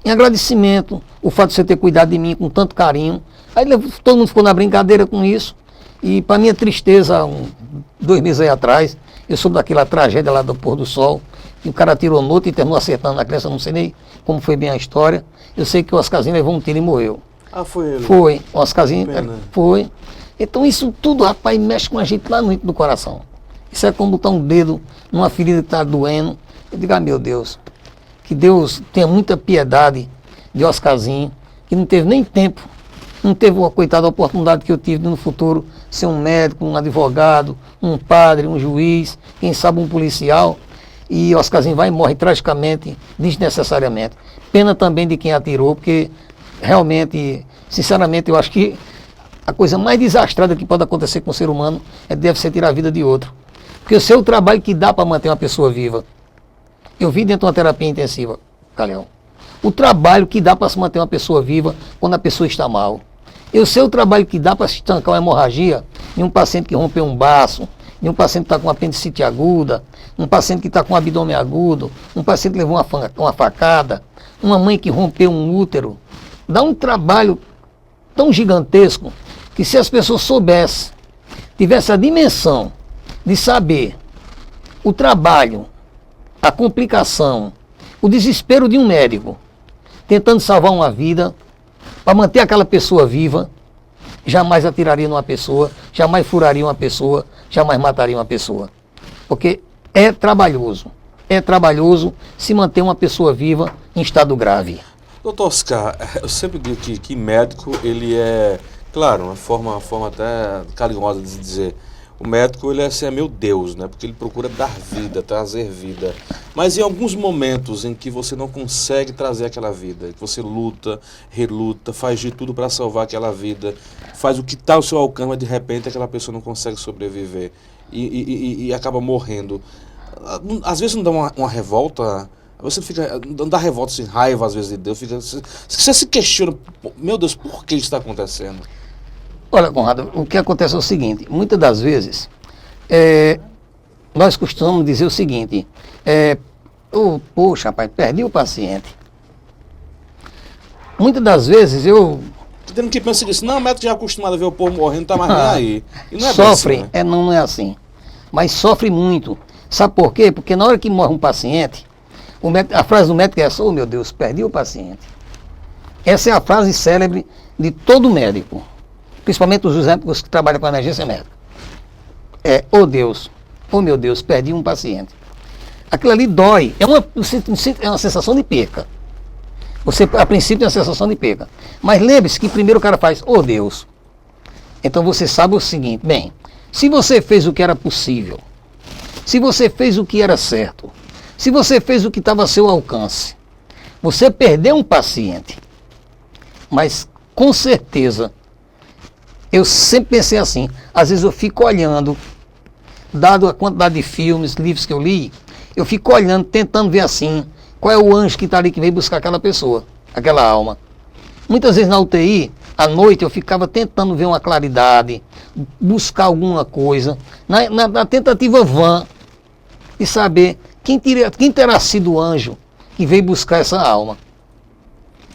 agradecimento, o fato de você ter cuidado de mim com tanto carinho. Aí todo mundo ficou na brincadeira com isso. E para minha tristeza, 2 meses aí atrás, eu soube daquela tragédia lá do pôr do sol, que o cara atirou no outro e terminou acertando a criança, não sei nem como foi bem a história. Eu sei que o Oscarzinho levou um tiro e morreu. Ah, foi ele? Foi, o Oscarzinho foi. Então isso tudo, rapaz, mexe com a gente lá no do coração. Isso é como botar um dedo numa ferida que está doendo. Eu digo, meu Deus, que Deus tenha muita piedade de Oscarzinho, que não teve nem tempo, não teve uma coitada oportunidade que eu tive de no futuro ser um médico, um advogado, um padre, um juiz, quem sabe um policial, e Oscarzinho vai e morre tragicamente, desnecessariamente. Pena também de quem atirou, porque realmente, sinceramente, eu acho que a coisa mais desastrada que pode acontecer com o ser humano deve ser tirar a vida de outro. Porque o seu trabalho que dá para manter uma pessoa viva. Eu vi dentro de uma terapia intensiva, Calhão, o trabalho que dá para se manter uma pessoa viva quando a pessoa está mal. Eu sei o trabalho que dá para se estancar uma hemorragia em um paciente que rompeu um baço, em um paciente que está com apendicite aguda, um paciente que está com abdômen agudo, um paciente que levou uma facada, uma mãe que rompeu um útero. Dá um trabalho tão gigantesco que se as pessoas soubessem, tivessem a dimensão de saber o trabalho, a complicação, o desespero de um médico tentando salvar uma vida, para manter aquela pessoa viva, jamais atiraria numa pessoa, jamais furaria uma pessoa, jamais mataria uma pessoa. Porque é trabalhoso se manter uma pessoa viva em estado grave. Doutor Oscar, eu sempre digo que médico, ele é, claro, uma forma até carinhosa de dizer, o médico, ele é meu Deus, né? Porque ele procura dar vida, trazer vida. Mas em alguns momentos em que você não consegue trazer aquela vida, que você luta, reluta, faz de tudo para salvar aquela vida, faz o que está ao seu alcance, mas de repente aquela pessoa não consegue sobreviver e acaba morrendo. Às vezes não dá uma revolta, você fica, não dá revolta, assim, raiva às vezes de Deus, você se questiona, meu Deus, por que isso está acontecendo? Olha, Conrado, o que acontece é o seguinte, muitas das vezes, nós costumamos dizer o seguinte, poxa, rapaz, perdi o paciente. Muitas das vezes eu... Tendo que pensar assim, não, o médico já é acostumado a ver o povo morrendo, não está mais nem aí. E não é sofre, assim, né? Não é assim, mas sofre muito. Sabe por quê? Porque na hora que morre um paciente, a frase do médico é essa, oh meu Deus, perdi o paciente. Essa é a frase célebre de todo médico. Principalmente os médicos que trabalham com emergência médica. Oh Deus, oh meu Deus, perdi um paciente. Aquilo ali dói, é uma sensação de perca. Você, a princípio, tem uma sensação de perca. Mas lembre-se que primeiro o cara faz, oh Deus. Então você sabe o seguinte, bem, se você fez o que era possível, se você fez o que era certo, se você fez o que estava a seu alcance, você perdeu um paciente, mas com certeza, eu sempre pensei assim, às vezes eu fico olhando, dado a quantidade de filmes, livros que eu li, eu fico olhando, tentando ver assim, qual é o anjo que está ali que veio buscar aquela pessoa, aquela alma. Muitas vezes na UTI, à noite, eu ficava tentando ver uma claridade, buscar alguma coisa, na tentativa vã de saber quem terá sido o anjo que veio buscar essa alma.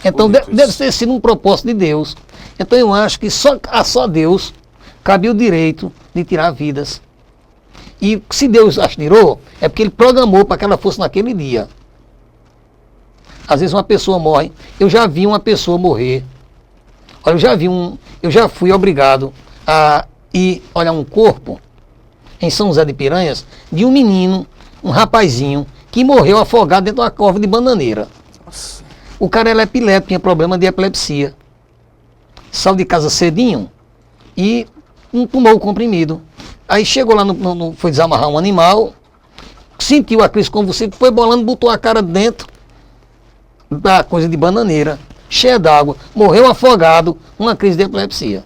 Então deve ter sido um propósito de Deus. Então eu acho que só Deus cabe o direito de tirar vidas. E se Deus as tirou, é porque Ele programou para que ela fosse naquele dia. Às vezes uma pessoa morre. Eu já vi uma pessoa morrer. Olha, eu já fui obrigado a ir olhar um corpo em São José de Piranhas de um menino, um rapazinho, que morreu afogado dentro de uma cova de bananeira. Nossa. O cara era epilético, tinha problema de epilepsia. Saiu de casa cedinho e tomou o comprimido. Aí chegou lá, foi desamarrar um animal, sentiu a crise convulsiva, foi bolando, botou a cara dentro da coisa de bananeira, cheia d'água, morreu afogado, uma crise de epilepsia.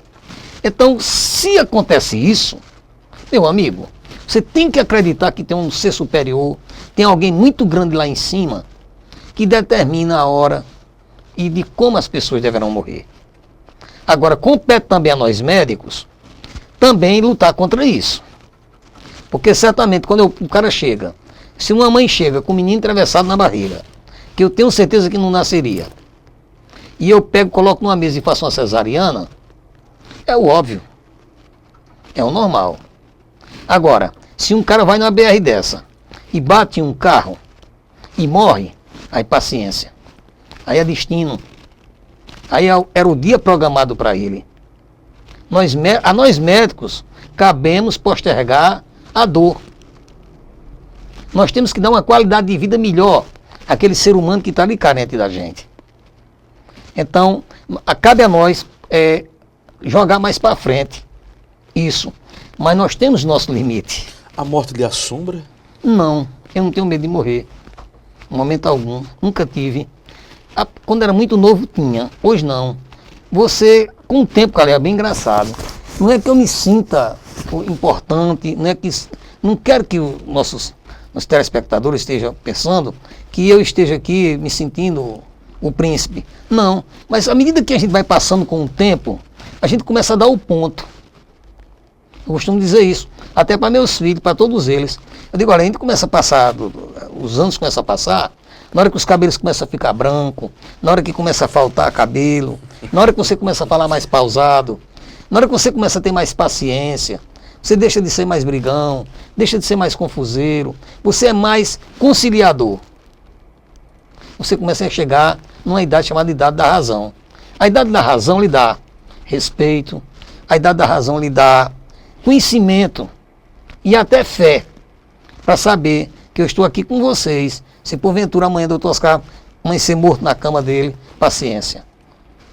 Então, se acontece isso, meu amigo, você tem que acreditar que tem um ser superior, tem alguém muito grande lá em cima, que determina a hora e de como as pessoas deverão morrer. Agora, compete também a nós médicos também lutar contra isso. Porque certamente quando o cara chega, se uma mãe chega com o menino atravessado na barriga, que eu tenho certeza que não nasceria, e eu pego, coloco numa mesa e faço uma cesariana, é o óbvio, é o normal. Agora, se um cara vai numa BR dessa e bate em um carro e morre, aí paciência, aí é destino, aí era o dia programado para ele. A nós médicos cabemos postergar a dor, Nós temos que dar uma qualidade de vida melhor àquele ser humano que está ali carente da gente. Então, cabe a nós jogar mais para frente isso. Mas nós temos nosso limite. A morte lhe assombra? Não, eu não tenho medo de morrer. Em momento algum. Nunca tive. Quando era muito novo, tinha. Hoje não. Você, com o tempo, cara, é bem engraçado. Não é que eu me sinta importante, não quero que os nossos telespectadores estejam pensando que eu esteja aqui me sentindo o príncipe. Não, mas à medida que a gente vai passando com o tempo, a gente começa a dar o ponto. Eu costumo dizer isso, até para meus filhos, para todos eles. Eu digo, olha, a gente começa a passar, os anos começam a passar, na hora que os cabelos começam a ficar branco, na hora que começa a faltar cabelo, na hora que você começa a falar mais pausado, na hora que você começa a ter mais paciência, você deixa de ser mais brigão, deixa de ser mais confuseiro, você é mais conciliador. Você começa a chegar numa idade chamada idade da razão. A idade da razão lhe dá respeito, a idade da razão lhe dá conhecimento e até fé para saber que eu estou aqui com vocês. Se porventura amanhã o doutor Oscar amanhecer morto na cama dele, paciência.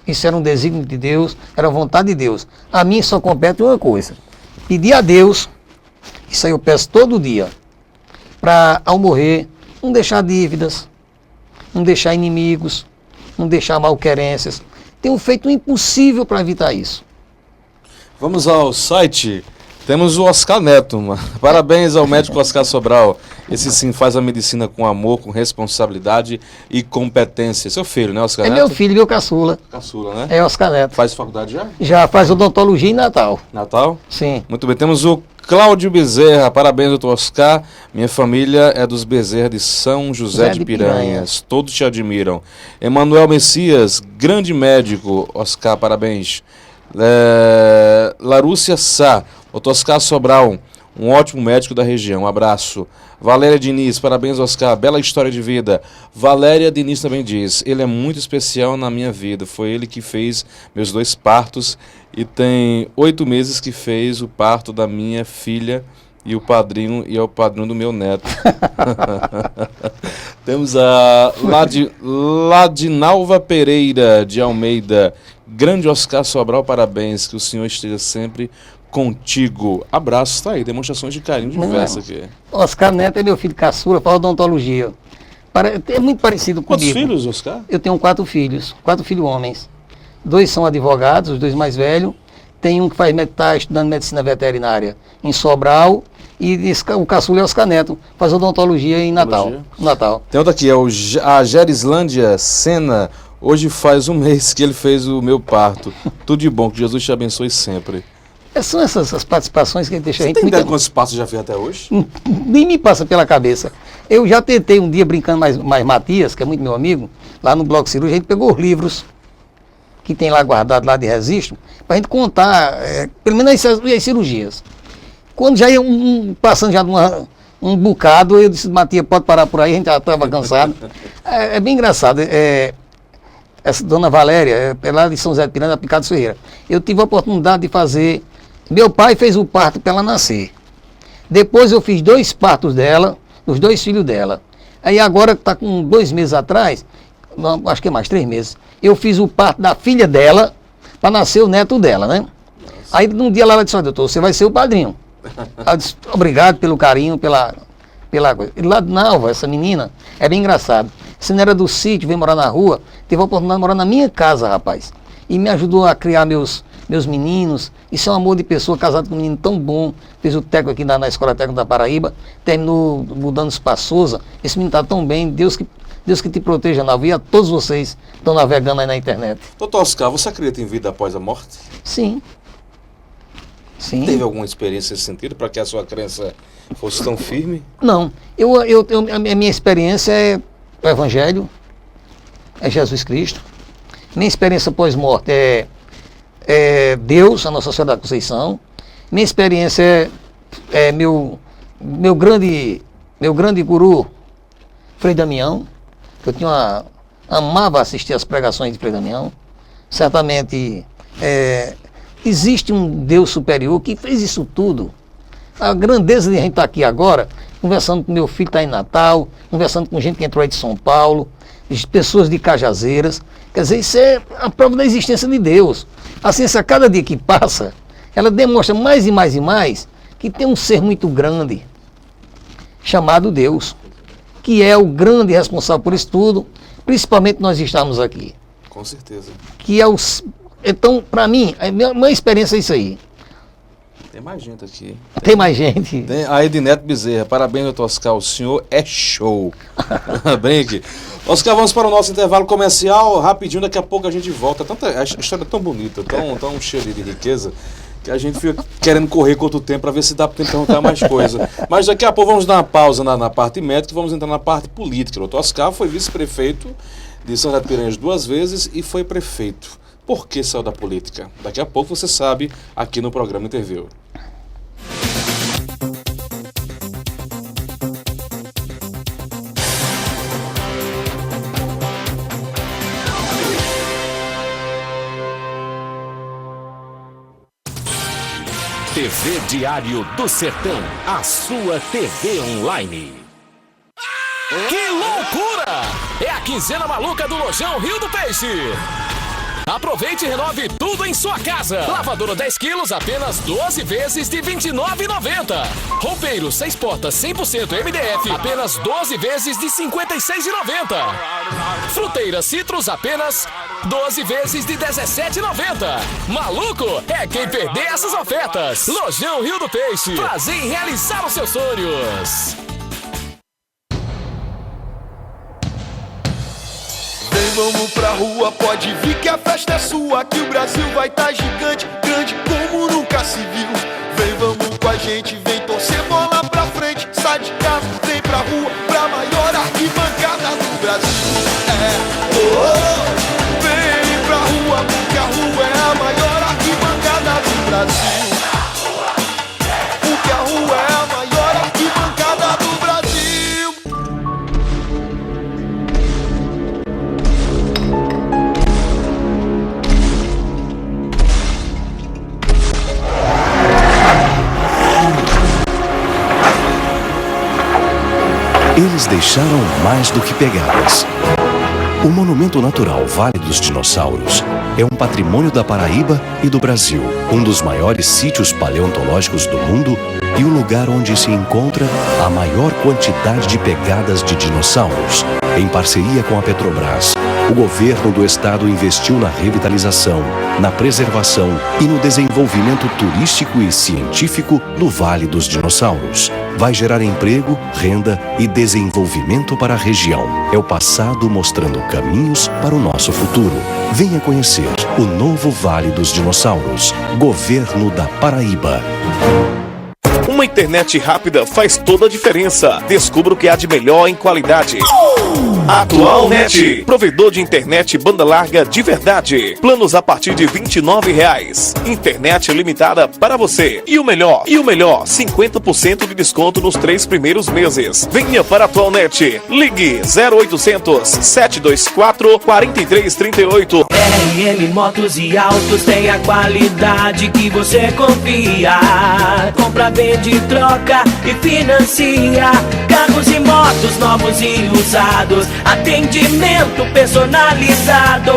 Isso era um desígnio de Deus, era a vontade de Deus. A mim só compete uma coisa: pedir a Deus, isso aí eu peço todo dia, para ao morrer não deixar dívidas, não deixar inimigos, não deixar malquerências. Tenho feito o impossível para evitar isso. Vamos ao site. Temos o Oscar Neto. Parabéns ao médico Oscar Sobral. Esse sim faz a medicina com amor, com responsabilidade e competência. Seu filho, né, Oscar Neto? É meu filho, meu caçula. Caçula, né? É Oscar Neto. Faz faculdade já? Já faz odontologia em Natal. Natal? Sim. Muito bem. Temos o Cláudio Bezerra. Parabéns, doutor Oscar. Minha família é dos Bezerra de São José de Piranhas. Todos te admiram. Emanuel Messias, grande médico. Oscar, parabéns. Larúcia Sá, doutor Oscar Sobral, um ótimo médico da região. Um abraço. Valéria Diniz, parabéns, Oscar. Bela história de vida. Valéria Diniz também diz: ele é muito especial na minha vida. Foi ele que fez meus 2 partos e tem 8 meses que fez o parto da minha filha e é o padrinho do meu neto. Temos a Ladinalva Pereira de Almeida. Grande Oscar Sobral, parabéns, que o senhor esteja sempre contigo. Abraço, está aí, demonstrações de carinho diversas aqui. Oscar Neto é meu filho caçula, para odontologia. É muito parecido comigo. Quantos filhos, Oscar? Eu tenho 4 filhos, 4 filhos homens. 2 são advogados, os 2 mais velhos. Tem um que está estudando medicina veterinária em Sobral. E o caçula é Oscar Neto, faz odontologia em Natal. Tem outro aqui, a Gerislândia Sena. Hoje faz 1 mês que ele fez o meu parto. Tudo de bom, que Jesus te abençoe sempre. São essas participações que deixa a gente... Você tem ideia de quantos partos já fez até hoje? Nem me passa pela cabeça. Eu já tentei um dia, brincando mais Matias, que é muito meu amigo, lá no Bloco Cirúrgico, a gente pegou os livros que tem lá guardado lá de registro, para a gente contar, pelo menos as cirurgias. Quando já ia passando já um bocado, eu disse: Matias, pode parar por aí, a gente já estava cansado. É bem engraçado. Essa dona Valéria, é lá de São José de Piranhas, da Picado Ferreira. Eu tive a oportunidade de fazer... Meu pai fez o parto para ela nascer. Depois eu fiz 2 partos dela, dos 2 filhos dela. Aí agora, que está com 2 meses atrás, não, acho que é mais 3 meses, eu fiz o parto da filha dela, para nascer o neto dela, né? Nossa. Aí num dia ela disse: doutor, você vai ser o padrinho. Ela disse: obrigado pelo carinho, pela coisa. E lá de Nalva, essa menina, é bem engraçado. Você não era do sítio, veio morar na rua, teve a oportunidade de morar na minha casa, rapaz. E me ajudou a criar meus meninos. Isso é um amor de pessoa, casado com um menino tão bom. Fez o técnico aqui na Escola Técnica da Paraíba, terminou mudando-se para Souza. Esse menino está tão bem, Deus que te proteja, Nalva, e a todos vocês que estão navegando aí na internet. Doutor Oscar, você acredita em vida após a morte? Sim. Sim. Teve alguma experiência nesse sentido para que a sua crença fosse tão firme? Não. A minha experiência é o Evangelho, é Jesus Cristo. Minha experiência pós-morte é Deus, a Nossa Senhora da Conceição. Minha experiência é meu grande guru, Frei Damião. Eu amava assistir as pregações de Frei Damião. Certamente existe um Deus superior que fez isso tudo. a grandeza de a gente estar aqui agora, conversando com meu filho que está em Natal, conversando com gente que entrou aí de São Paulo, pessoas de Cajazeiras. Quer dizer, isso é a prova da existência de Deus. A ciência, a cada dia que passa, ela demonstra mais e mais e mais que tem um ser muito grande, chamado Deus, que é o grande responsável por isso tudo, principalmente nós estamos aqui. Com certeza. Que é os... Então, para mim, a minha experiência é isso aí. Tem mais gente aqui. Tem mais gente. Tem a Edneto Bezerra. Parabéns, doutor Oscar. O senhor é show. Bem aqui. Oscar, vamos para o nosso intervalo comercial. Rapidinho, daqui a pouco a gente volta. A história é tão bonita, tão cheia de riqueza, que a gente fica querendo correr quanto tempo para ver se dá para perguntar mais coisa. Mas daqui a pouco vamos dar uma pausa na parte médica e vamos entrar na parte política. O doutor Oscar foi vice-prefeito de São José de Piranhas 2 vezes e foi prefeito. Por que saiu da política? Daqui a pouco você sabe aqui no programa Interview. TV Diário do Sertão, a sua TV online. Que loucura! É a quinzena maluca do Lojão Rio do Peixe. Aproveite e renove tudo em sua casa. Lavadora 10 quilos, apenas 12 vezes de R$ 29,90. Roupeiro 6 portas 100% MDF, apenas 12 vezes de R$ 56,90. Fruteira Citrus, apenas 12 vezes de R$ 17,90. Maluco é quem perder essas ofertas. Lojão Rio do Peixe, prazer em realizar os seus sonhos. Vamos pra rua, pode vir que a festa é sua, que o Brasil vai tá gigante, grande como nunca se viu. Vem, vamos com a gente, vem torcer bola pra frente, sai de casa, vem pra rua, pra maior arquibancada do Brasil. Vem pra rua, porque a rua é a maior arquibancada do Brasil. Porque a rua é a maior arquibancada do Brasil. Eles deixaram mais do que pegadas. O Monumento Natural Vale dos Dinossauros é um patrimônio da Paraíba e do Brasil, um dos maiores sítios paleontológicos do mundo e o lugar onde se encontra a maior quantidade de pegadas de dinossauros. Em parceria com a Petrobras, o governo do estado investiu na revitalização, na preservação e no desenvolvimento turístico e científico do Vale dos Dinossauros. Vai gerar emprego, renda e desenvolvimento para a região. É o passado mostrando caminhos para o nosso futuro. Venha conhecer o novo Vale dos Dinossauros. Governo da Paraíba. Uma internet rápida faz toda a diferença. Descubra o que há de melhor em qualidade. Atualnet, provedor de internet banda larga de verdade. Planos a partir de R$ 29,00. Internet limitada para você. E o melhor, 50% de desconto nos 3 primeiros meses. Venha para a Atualnet. Ligue 0800 724 4338. RM Motos e Autos tem a qualidade que você confia. Compra, vende, troca e financia carros e motos novos e usados. Atendimento personalizado,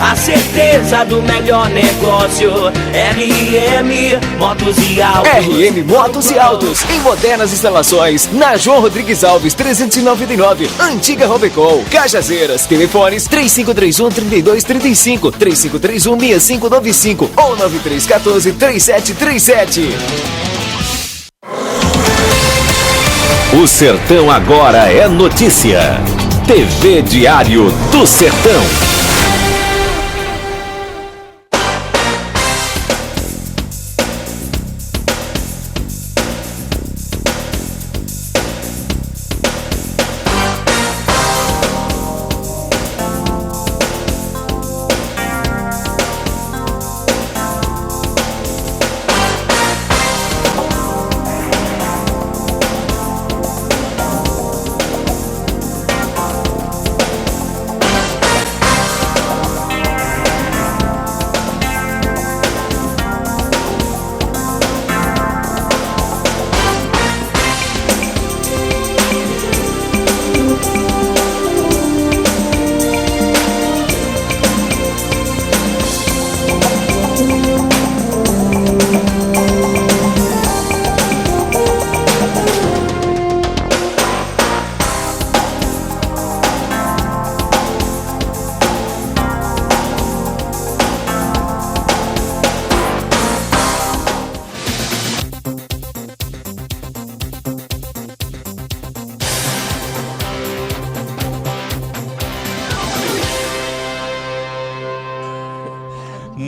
a certeza do melhor negócio. RM Motos e Autos. RM Motos e Autos, em modernas instalações, na João Rodrigues Alves 399, Antiga Robecol, Cajazeiras. Telefones 3531-3235, 3531-6595 ou 9314-3737. O Sertão agora é notícia. TV Diário do Sertão.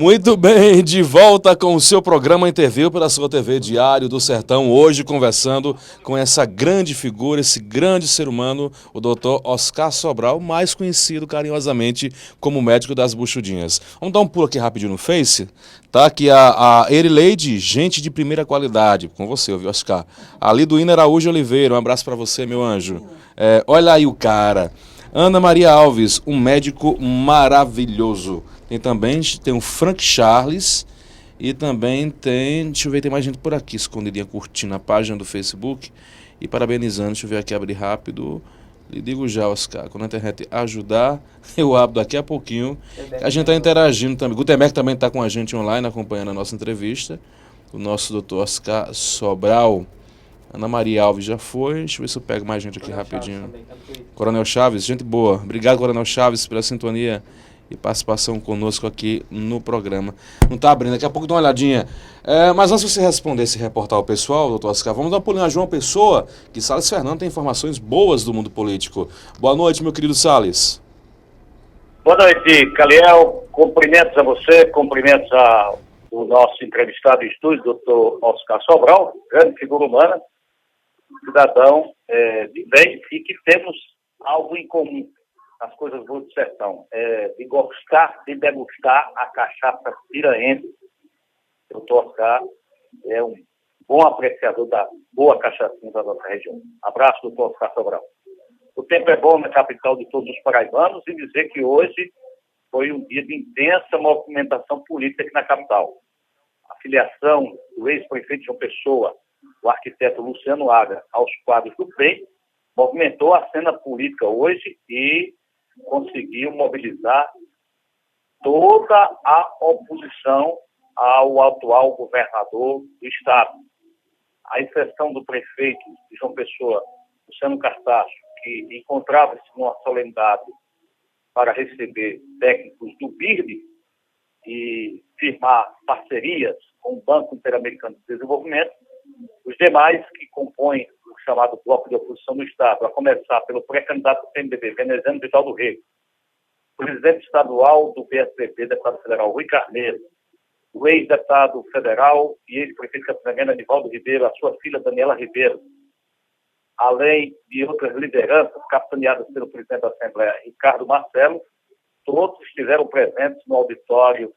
Muito bem, de volta com o seu programa Interview pela sua TV Diário do Sertão. Hoje conversando com essa grande figura, esse grande ser humano, o Dr. Oscar Sobral, mais conhecido carinhosamente como médico das buchudinhas. Vamos dar um pulo aqui rapidinho no Face. Tá aqui a Erileide, gente de primeira qualidade, com você, viu, Oscar? A Liduína Araújo Oliveira, um abraço para você, meu anjo. Olha aí o cara. Ana Maria Alves, um médico maravilhoso. Tem o Frank Charles e também deixa eu ver, tem mais gente por aqui, escondidinha, curtindo a página do Facebook e parabenizando. Deixa eu ver aqui, abrir rápido. Lhe digo já, Oscar, quando a internet ajudar, eu abro daqui a pouquinho. A gente está interagindo também. Gutenberg também está com a gente online, acompanhando a nossa entrevista. O nosso doutor Oscar Sobral. Ana Maria Alves já foi. Deixa eu ver se eu pego mais gente aqui rapidinho. Coronel Chaves, gente boa. Obrigado, Coronel Chaves, pela sintonia e participação conosco aqui no programa. Não está abrindo, daqui a pouco dá uma olhadinha. Mas antes de você responder, se reportar ao pessoal, doutor Oscar, vamos dar uma pulinha a João Pessoa, que Salles Fernando tem informações boas do mundo político. Boa noite, meu querido Salles. Boa noite, Caliel. Cumprimentos a você, cumprimentos ao nosso entrevistado em estúdio, doutor Oscar Sobral, grande figura humana, cidadão de bem, e que temos algo em comum, as coisas boas do sertão, de gostar, de degustar a cachaça piraense. O doutor Oscar é um bom apreciador da boa cachaçinha da nossa região. Abraço, doutor Oscar Sobral. O tempo é bom na capital de todos os paraibanos e dizer que hoje foi um dia de intensa movimentação política aqui na capital. A filiação do ex-prefeito de João Pessoa, o arquiteto Luciano Agra, aos quadros do PEN, movimentou a cena política hoje e conseguiu mobilizar toda a oposição ao atual governador do estado. A exceção do prefeito de João Pessoa, Luciano Cartacho, que encontrava-se numa solenidade para receber técnicos do BIRD e firmar parcerias com o Banco Interamericano de Desenvolvimento, os demais que compõem o chamado bloco de oposição do Estado, a começar pelo pré-candidato do PMDB, Veneziano Vital do Rego, presidente estadual do PSDB, deputado federal Rui Carneiro, o ex-deputado federal e ex-prefeito de Campina, Anivaldo Ribeiro, a sua filha Daniela Ribeiro, além de outras lideranças capitaneadas pelo presidente da Assembleia, Ricardo Marcelo, todos estiveram presentes no auditório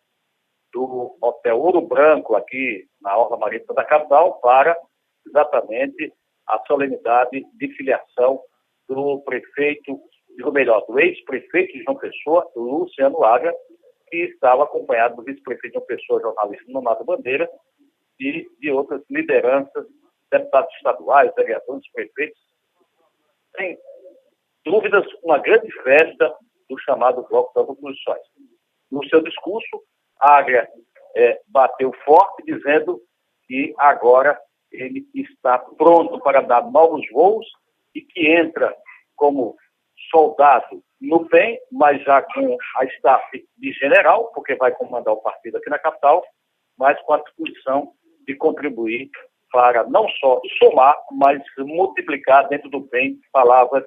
do Hotel Ouro Branco, aqui na Orla Marítima da capital, para exatamente a solenidade de filiação do prefeito, ou melhor, do ex-prefeito de João Pessoa, Luciano Agra, que estava acompanhado do vice-prefeito de João Pessoa, jornalista Nonato Bandeira, e de outras lideranças, deputados estaduais, vereadores, prefeitos. Sem dúvidas, uma grande festa do chamado Bloco das Oposições. No seu discurso, Agra bateu forte, dizendo que agora ele está pronto para dar novos voos e que entra como soldado no PEN, mas já com a staff de general, porque vai comandar o partido aqui na capital, mas com a disposição de contribuir para não só somar, mas multiplicar dentro do PEN palavras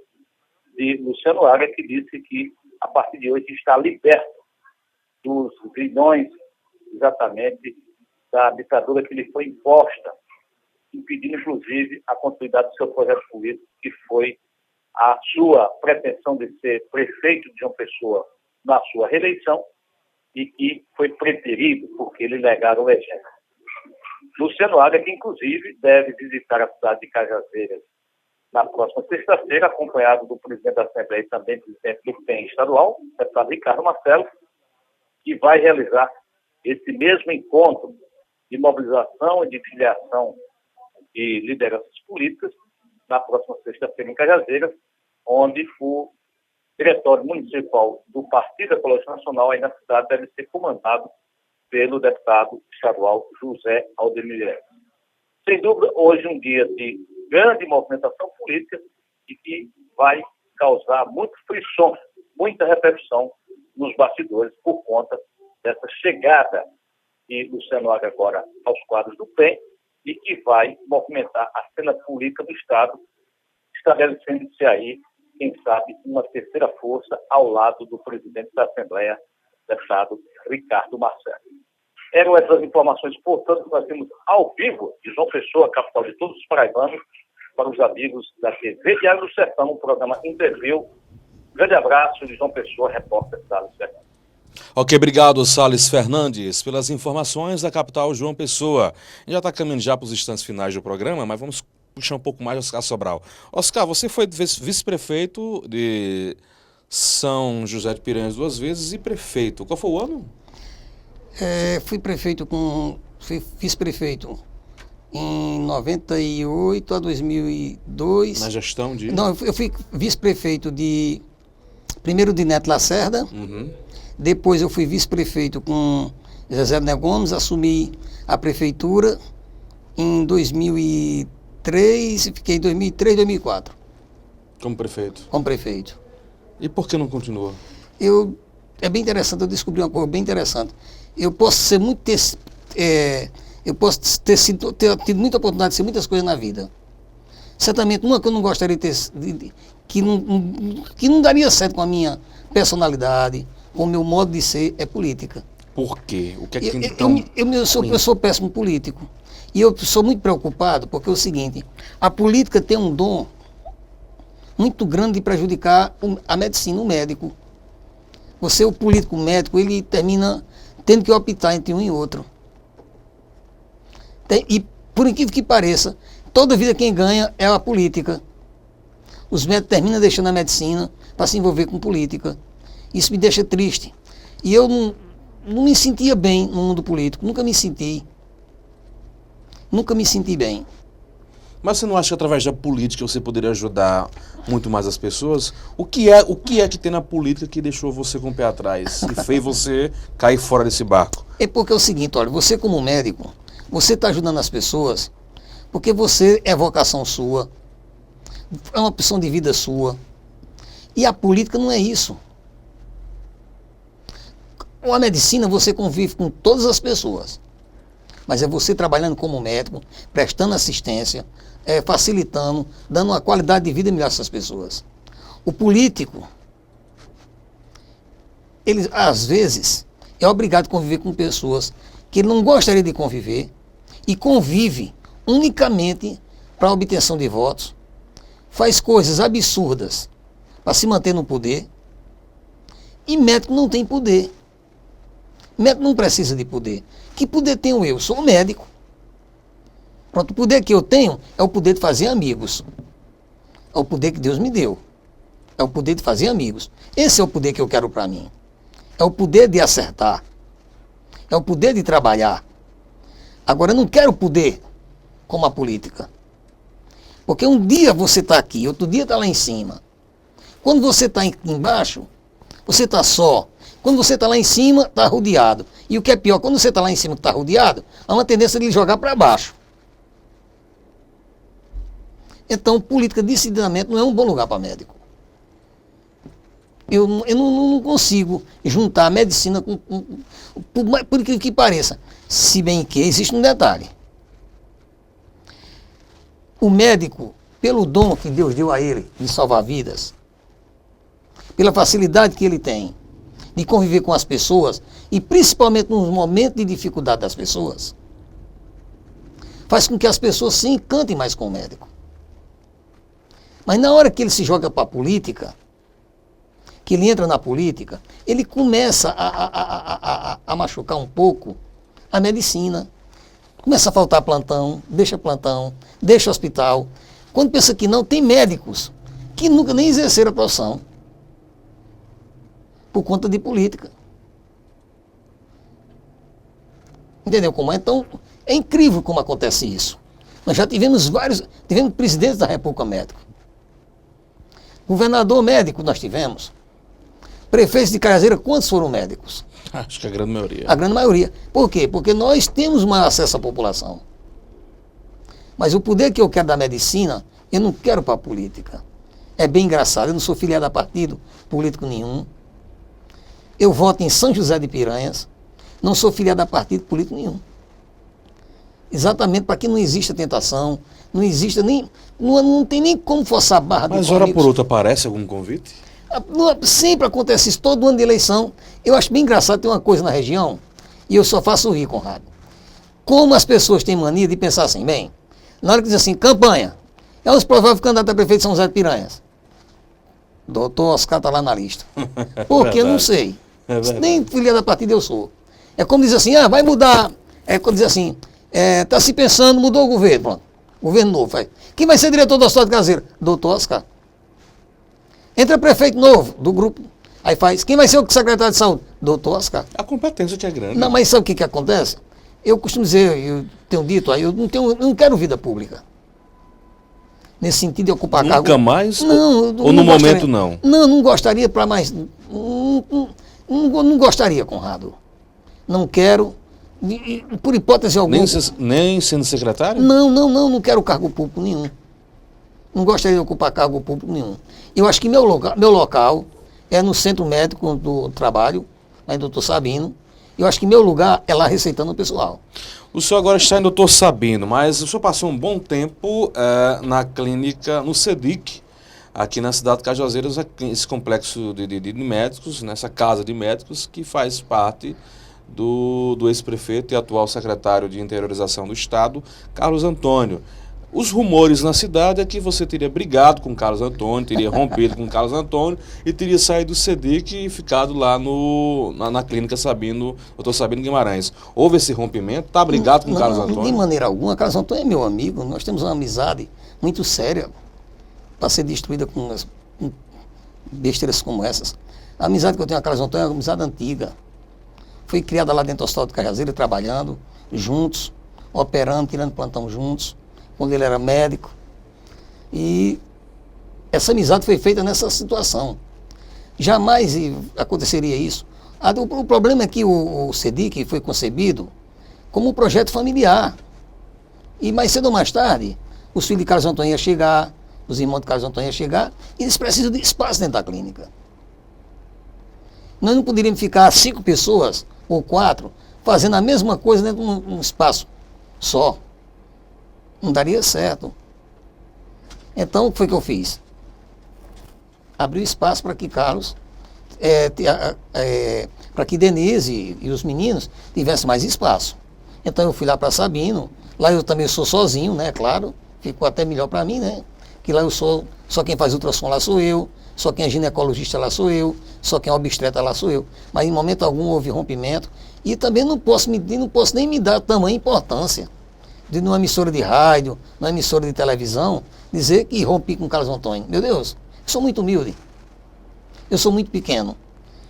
de Luciano Agra, que disse que a partir de hoje está liberto dos grilhões, exatamente, da ditadura que lhe foi imposta, impedindo, inclusive, a continuidade do seu projeto político, que foi a sua pretensão de ser prefeito de João Pessoa na sua reeleição e que foi preterido porque lhe negaram o legenda. Luciano Agra, que inclusive deve visitar a cidade de Cajazeiras na próxima sexta-feira, acompanhado do presidente da Assembleia e também presidente do PEN estadual, deputado Ricardo Marcelo, que vai realizar esse mesmo encontro de mobilização e de filiação de lideranças políticas na próxima sexta-feira em Cajazeiras, onde o diretório municipal do Partido Ecológico Nacional aí na cidade deve ser comandado pelo deputado estadual José Aldemir. Sem dúvida, hoje um dia de grande movimentação política e que vai causar muito frisson, muita repercussão nos bastidores por conta dessa chegada de Luciano Agra agora aos quadros do PEN e que vai movimentar a cena política do Estado, estabelecendo-se aí, quem sabe, uma terceira força ao lado do presidente da Assembleia, deputado Ricardo Marcelo. Eram essas informações, portanto, que nós temos ao vivo de João Pessoa, capital de todos os paraibanos, para os amigos da TV Diário do Sertão, o programa Interview. Grande abraço de João Pessoa, repórter Salles Fernandes. Ok, obrigado, Salles Fernandes, pelas informações da capital João Pessoa. A gente já está caminhando já para os instantes finais do programa, mas vamos puxar um pouco mais de Oscar Sobral. Oscar, você foi vice-prefeito de São José de Piranhas 2 vezes e prefeito. Qual foi o ano? Fui vice-prefeito em 98 a 2002. Na gestão de... Não, eu fui vice-prefeito primeiro de Neto Lacerda, depois eu fui vice-prefeito com Zezé Né Gomes, assumi a prefeitura em 2003 e fiquei em 2003, 2004. Como prefeito? Como prefeito. E por que não continuou? É bem interessante, eu descobri uma coisa bem interessante. Eu posso ser muito... eu posso ter tido muita oportunidade de ser muitas coisas na vida. Certamente, uma que eu não gostaria de ter... que não daria certo com a minha personalidade, com o meu modo de ser, é política. Por quê? O que é que então... Eu sou péssimo político. E eu sou muito preocupado porque é o seguinte, a política tem um dom muito grande de prejudicar a medicina, o médico. Você, o político, o médico, ele termina tendo que optar entre um e outro. E, por incrível que pareça, toda vida quem ganha é a política. Os médicos terminam deixando a medicina para se envolver com política. Isso me deixa triste. E eu não me sentia bem no mundo político. Nunca me senti bem. Mas você não acha que através da política você poderia ajudar muito mais as pessoas? O que é que tem na política que deixou você com o pé atrás e fez você cair fora desse barco? É porque é o seguinte, olha, você como médico, você está ajudando as pessoas porque você é vocação sua, é uma opção de vida sua. E a política não é isso. Com a medicina você convive com todas as pessoas. Mas é você trabalhando como médico, prestando assistência, facilitando, dando uma qualidade de vida melhor a essas pessoas. O político, ele às vezes é obrigado a conviver com pessoas que ele não gostaria de conviver e convive unicamente para a obtenção de votos, faz coisas absurdas para se manter no poder, e médico não tem poder. Médico não precisa de poder. Que poder tenho eu? Sou médico. Pronto, o poder que eu tenho é o poder de fazer amigos. É o poder que Deus me deu. É o poder de fazer amigos. Esse é o poder que eu quero para mim. É o poder de acertar. É o poder de trabalhar. Agora, eu não quero poder como a política. Porque um dia você está aqui, outro dia está lá em cima. Quando você está embaixo, você está só. Quando você está lá em cima, está rodeado. E o que é pior, quando você está lá em cima e está rodeado, há uma tendência de lhe jogar para baixo. Então, política decididamente não é um bom lugar para médico. Eu não consigo juntar a medicina com por incrível que pareça. Se bem que existe um detalhe. O médico, pelo dom que Deus deu a ele de salvar vidas, pela facilidade que ele tem de conviver com as pessoas, e principalmente nos momentos de dificuldade das pessoas, faz com que as pessoas se encantem mais com o médico. Mas na hora que ele se joga para a política, que ele entra na política, ele começa a machucar um pouco a medicina. Começa a faltar plantão, deixa hospital. Quando pensa que não, tem médicos que nunca nem exerceram a profissão por conta de política. Entendeu como é? Então, é incrível como acontece isso. Nós já tivemos presidentes da República médico. Governador médico nós tivemos. Prefeitos de Cajazeira, quantos foram médicos? Acho que a grande maioria. A grande maioria. Por quê? Porque nós temos maior acesso à população. Mas o poder que eu quero da medicina, eu não quero para a política. É bem engraçado, eu não sou filiado a partido político nenhum. Eu voto em São José de Piranhas, não sou filiado a partido político nenhum. Exatamente para que não exista tentação, não exista nem, não tem nem como forçar a barra de Mas hora por outra aparece algum convite? Sempre acontece isso, todo ano de eleição. Eu acho bem engraçado, tem uma coisa na região, E eu só faço rir, Conrado. Como as pessoas têm mania de pensar assim, bem, na hora que diz assim, campanha, é os prováveis candidatos a prefeito de São José de Piranhas. Doutor Oscar está lá na lista. Por que? Eu não sei. Nem filha da partida eu sou. É como dizer assim, vai mudar. É como dizer assim, está se pensando, mudou o governo. Pronto. Governo novo. Faz. Quem vai ser diretor do Hospital de Caseira? Doutor Oscar. Entra prefeito novo do grupo. Aí faz. Quem vai ser o secretário de saúde? Doutor Oscar. A competência que é grande. Não, mas sabe o que acontece? Eu costumo dizer, eu tenho dito aí, eu não quero vida pública. Nesse sentido de ocupar cargo. Nunca mais? Não. Ou no momento não? Não gostaria para mais. Não gostaria, Conrado. Não quero. Por hipótese alguma. Nem sendo secretário? Não quero cargo público nenhum. Não gostaria de ocupar cargo público nenhum. Eu acho que meu local é no Centro Médico do Trabalho, lá em Doutor Sabino. Eu acho que meu lugar é lá receitando o pessoal. O senhor agora está em Doutor Sabino, mas o senhor passou um bom tempo na clínica, no CEDIC, aqui na cidade de Cajazeiras, esse complexo de médicos, nessa casa de médicos, que faz parte do ex-prefeito e atual secretário de Interiorização do Estado, Carlos Antônio. Os rumores na cidade é que você teria brigado com o Carlos Antônio, teria rompido com o Carlos Antônio e teria saído do CEDIC e ficado lá na clínica Dr. Sabino Guimarães. Houve esse rompimento? Está brigado com o Carlos Antônio? De maneira alguma. Carlos Antônio é meu amigo. Nós temos uma amizade muito séria para ser destruída com besteiras como essas. A amizade que eu tenho com o Carlos Antônio é uma amizade antiga. Foi criada lá dentro do Hospital de Cajazeira, trabalhando juntos, operando, tirando plantão juntos, quando ele era médico. E essa amizade foi feita nessa situação. Jamais aconteceria isso. O problema é que o CEDIC foi concebido como um projeto familiar. E mais cedo ou mais tarde, os filhos de Carlos Antônio iam chegar, os irmãos de Carlos Antônio iam chegar, e eles precisam de espaço dentro da clínica. Nós não poderíamos ficar 5 pessoas ou 4 fazendo a mesma coisa dentro de um espaço só. Não daria certo. Então, o que foi que eu fiz? Abri espaço para que Carlos, para que Denise e os meninos tivessem mais espaço. Então, eu fui lá para Sabino. Lá eu também sou sozinho, né? Claro. Ficou até melhor para mim, né? Que lá eu sou, só quem faz ultrassom lá sou eu, só quem é ginecologista lá sou eu, só quem é obstetra lá sou eu. Mas em momento algum houve rompimento. E também não posso nem me dar tamanha importância de numa emissora de rádio, numa emissora de televisão, dizer que rompi com o Carlos Antônio. Meu Deus, eu sou muito humilde. Eu sou muito pequeno.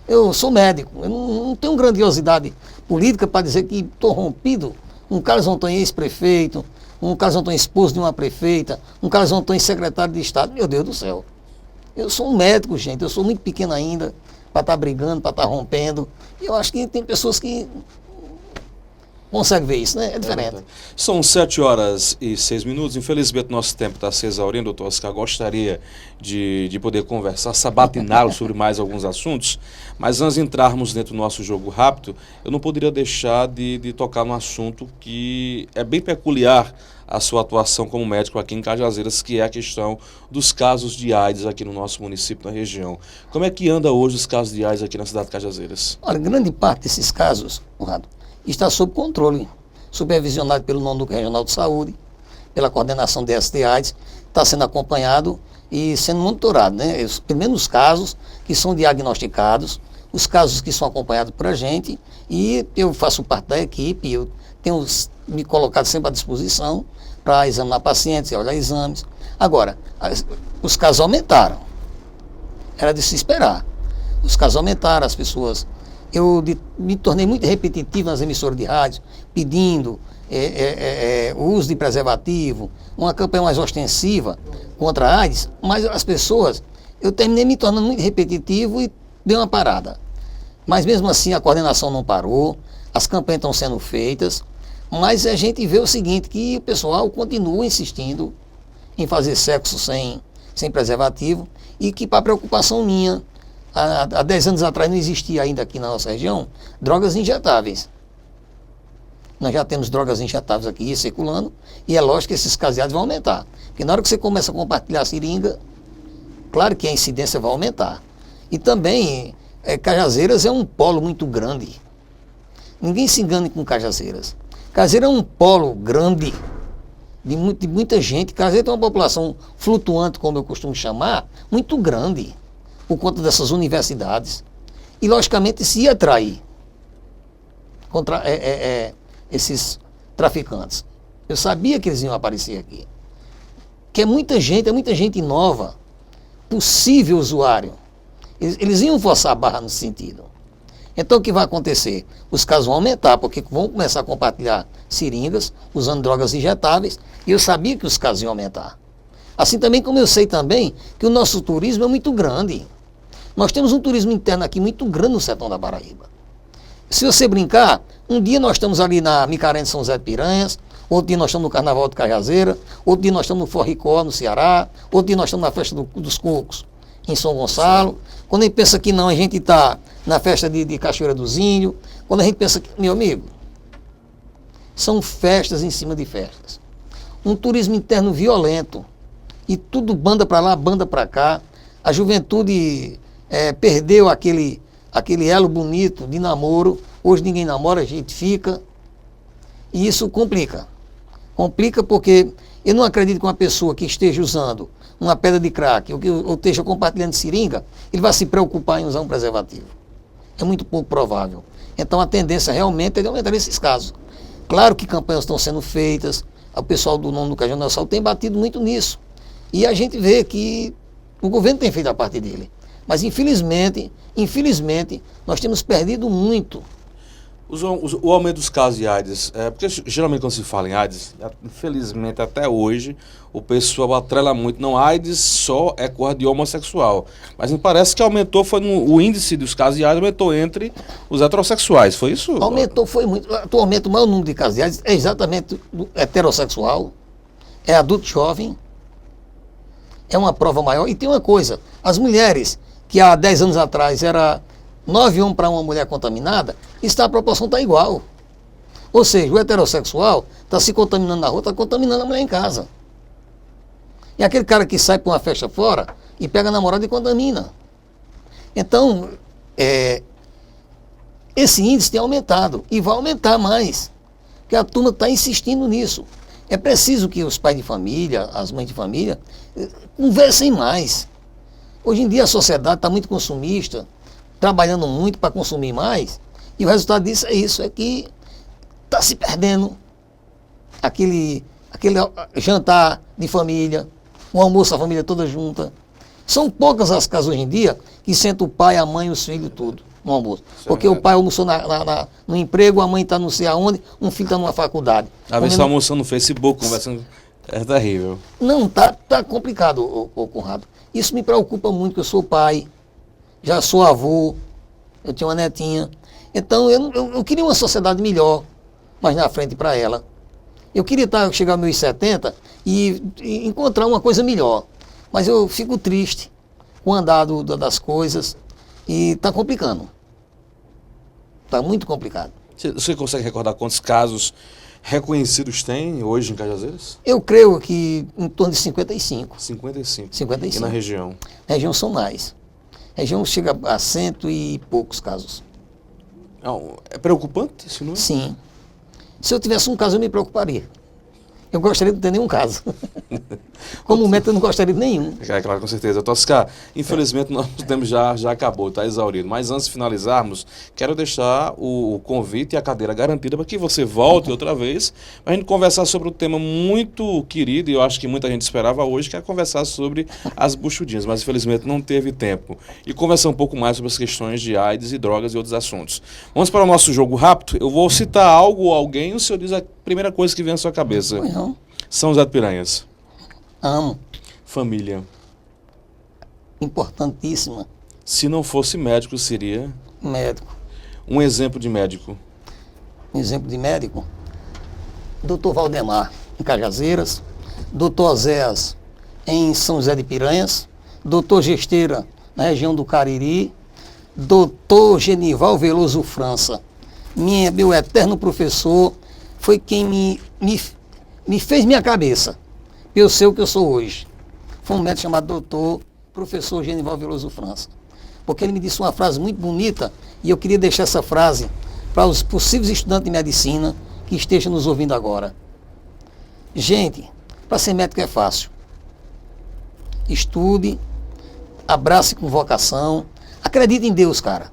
Eu sou médico. Eu não tenho grandiosidade política para dizer que estou rompido. Um Carlos Antônio ex-prefeito, um Carlos Antônio esposo de uma prefeita, um Carlos Antônio secretário de Estado. Meu Deus do céu. Eu sou um médico, gente. Eu sou muito pequeno ainda para estar brigando, para estar rompendo. E eu acho que tem pessoas que consegue ver isso, né? É diferente. São 7h06. Infelizmente, nosso tempo está se exaurindo, doutor Oscar. Gostaria de poder conversar, sabatiná-lo sobre mais alguns assuntos, mas antes de entrarmos dentro do nosso jogo rápido, eu não poderia deixar de tocar num assunto que é bem peculiar a sua atuação como médico aqui em Cajazeiras, que é a questão dos casos de AIDS aqui no nosso município, na região. Como é que anda hoje os casos de AIDS aqui na cidade de Cajazeiras? Olha, grande parte desses casos, Conrado, está sob controle, supervisionado pelo Núcleo Regional de Saúde, pela coordenação de ST-AIDS, está sendo acompanhado e sendo monitorado, né? Pelo menos os casos que são diagnosticados, os casos que são acompanhados por a gente, e eu faço parte da equipe, eu tenho me colocado sempre à disposição para examinar pacientes e olhar exames. Agora, os casos aumentaram, era de se esperar, os casos aumentaram, as pessoas... Eu me tornei muito repetitivo nas emissoras de rádio, pedindo o uso de preservativo, uma campanha mais ostensiva contra a AIDS, mas as pessoas, eu terminei me tornando muito repetitivo e dei uma parada. Mas mesmo assim a coordenação não parou, as campanhas estão sendo feitas, mas a gente vê o seguinte, que o pessoal continua insistindo em fazer sexo sem preservativo e que, para preocupação minha, há 10 anos atrás não existia ainda aqui na nossa região drogas injetáveis. Nós já temos drogas injetáveis aqui circulando e é lógico que esses caseados vão aumentar. Porque na hora que você começa a compartilhar a seringa, claro que a incidência vai aumentar. E também, Cajazeiras é um polo muito grande. Ninguém se engane com Cajazeiras. Cajazeiras é um polo grande, de muita gente. Cajazeiras tem uma população flutuante, como eu costumo chamar, muito grande, por conta dessas universidades. E, logicamente, se ia atrair contra esses traficantes. Eu sabia que eles iam aparecer aqui. Que é muita gente nova, possível usuário. Eles iam forçar a barra nesse sentido. Então o que vai acontecer? Os casos vão aumentar, porque vão começar a compartilhar seringas, usando drogas injetáveis, e eu sabia que os casos iam aumentar. Assim também como eu sei também que o nosso turismo é muito grande. Nós temos um turismo interno aqui muito grande no sertão da Paraíba. Se você brincar, um dia nós estamos ali na Micarém de São José de Piranhas, outro dia nós estamos no Carnaval de Cajazeira, outro dia nós estamos no Forricó, no Ceará, outro dia nós estamos na Festa dos Cocos, em São Gonçalo. Quando a gente pensa que não, a gente está na festa de Cachoeira do Zinho. Quando a gente pensa que, meu amigo, são festas em cima de festas. Um turismo interno violento. E tudo banda para lá, banda para cá. A juventude perdeu aquele elo bonito de namoro. Hoje ninguém namora, a gente fica. E isso complica. Complica porque eu não acredito que uma pessoa que esteja usando uma pedra de crack ou esteja compartilhando seringa, ele vai se preocupar em usar um preservativo. É muito pouco provável. Então a tendência realmente é de aumentar esses casos. Claro que campanhas estão sendo feitas, o pessoal do Nome do Cajazeiras Nacional tem batido muito nisso. E a gente vê que o governo tem feito a parte dele. Mas infelizmente, nós temos perdido muito. O aumento dos casos de AIDS, porque geralmente quando se fala em AIDS, infelizmente até hoje, o pessoal atrela muito, não, AIDS só é coisa de homossexual. Mas me parece que aumentou, o índice dos casos de AIDS aumentou entre os heterossexuais, foi isso? Aumentou, foi muito. Atualmente o maior número de casos de AIDS é exatamente do heterossexual, é adulto jovem, é uma prova maior. E tem uma coisa, as mulheres que há 10 anos atrás era 9 homens para uma mulher contaminada, a proporção está igual. Ou seja, o heterossexual está se contaminando na rua, está contaminando a mulher em casa. E aquele cara que sai para uma festa fora e pega a namorada e contamina. Então, esse índice tem aumentado e vai aumentar mais, porque a turma está insistindo nisso. É preciso que os pais de família, as mães de família, conversem mais. Hoje em dia a sociedade está muito consumista, trabalhando muito para consumir mais, e o resultado disso é isso, é que está se perdendo aquele jantar de família, um almoço, a família toda junta. São poucas as casas hoje em dia que senta o pai, a mãe, os filhos, tudo no almoço. Porque o pai almoçou no emprego, a mãe está não sei aonde, um filho está numa faculdade. Às vezes está almoçando no Facebook, conversando. É terrível. Não, tá complicado, ô Conrado. Isso me preocupa muito, porque eu sou pai, já sou avô, eu tenho uma netinha. Então eu queria uma sociedade melhor, mais na frente para ela. Eu queria chegar aos meus 70 e encontrar uma coisa melhor. Mas eu fico triste com o andar das coisas e está complicando. Está muito complicado. Você consegue recordar quantos casos reconhecidos tem hoje em Cajazeiras? Eu creio que em torno de 55. 55. 55. E na região? Na região são mais. A região chega a 100 e poucos casos. É preocupante esse número? Sim. Se eu tivesse um caso, eu me preocuparia. Eu gostaria de não ter nenhum caso. Como médico, eu não gostaria de nenhum. É claro, com certeza. Toscar, infelizmente, nosso tempo já acabou, está exaurido. Mas antes de finalizarmos, quero deixar o convite e a cadeira garantida para que você volte outra vez, para a gente conversar sobre um tema muito querido, e eu acho que muita gente esperava hoje, que é conversar sobre as buchudinhas, mas infelizmente não teve tempo. E conversar um pouco mais sobre as questões de AIDS e drogas e outros assuntos. Vamos para o nosso jogo rápido. Eu vou citar algo ou alguém, o senhor diz a primeira coisa que vem à sua cabeça. Não. São José de Piranhas. Amo. Família. Importantíssima. Se não fosse médico, seria? Médico. Um exemplo de médico. Um exemplo de médico? Dr. Valdemar, em Cajazeiras. Dr. Oséias, em São José de Piranhas. Dr. Gesteira, na região do Cariri. Dr. Genival Veloso França, meu eterno professor, foi quem me fez minha cabeça. Eu sei o que eu sou hoje. Foi um médico chamado Dr. Professor Genival Veloso França. Porque ele me disse uma frase muito bonita e eu queria deixar essa frase para os possíveis estudantes de medicina que estejam nos ouvindo agora. Gente, para ser médico é fácil. Estude, abrace com vocação, acredite em Deus, cara,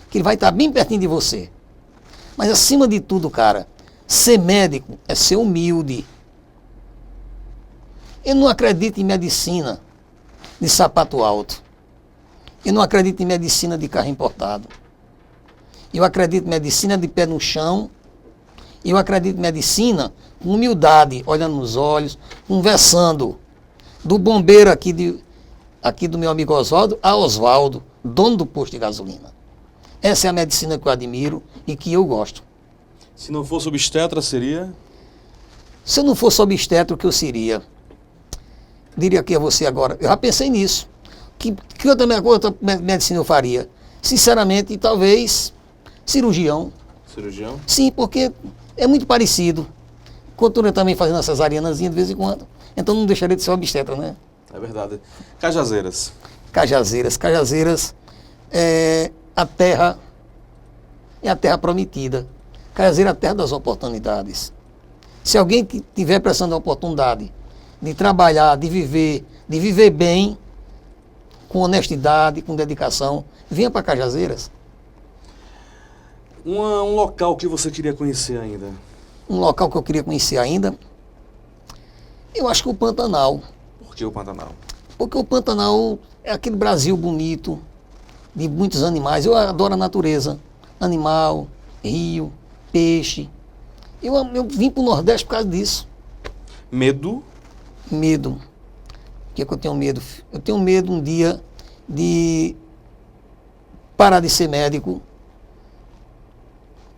que Ele vai estar bem pertinho de você. Mas acima de tudo, cara, ser médico é ser humilde. Eu não acredito em medicina de sapato alto. Eu não acredito em medicina de carro importado. Eu acredito em medicina de pé no chão. Eu acredito em medicina com humildade, olhando nos olhos, conversando. Do bombeiro aqui do meu amigo Oswaldo a Oswaldo, dono do posto de gasolina. Essa é a medicina que eu admiro e que eu gosto. Se não fosse obstetra, seria? Se eu não fosse obstetra, o que eu seria? Diria aqui a você agora, eu já pensei nisso. Que outra medicina eu faria? Sinceramente, talvez cirurgião. Cirurgião? Sim, porque é muito parecido. Continuo também fazendo essa cesarianazinha de vez em quando. Então não deixaria de ser obstetra, né? É verdade. Cajazeiras. Cajazeiras é a terra prometida. Cajazeira é a terra das oportunidades. Se alguém que tiver prestando a oportunidade de trabalhar, de viver bem, com honestidade, com dedicação, venha para Cajazeiras. Um local que você queria conhecer ainda? Um local que eu queria conhecer ainda, eu acho que o Pantanal. Por que o Pantanal? Porque o Pantanal é aquele Brasil bonito, de muitos animais. Eu adoro a natureza. Animal, rio, peixe. Eu vim para o Nordeste por causa disso. Medo? Medo. O que é que eu tenho medo? Eu tenho medo um dia de parar de ser médico.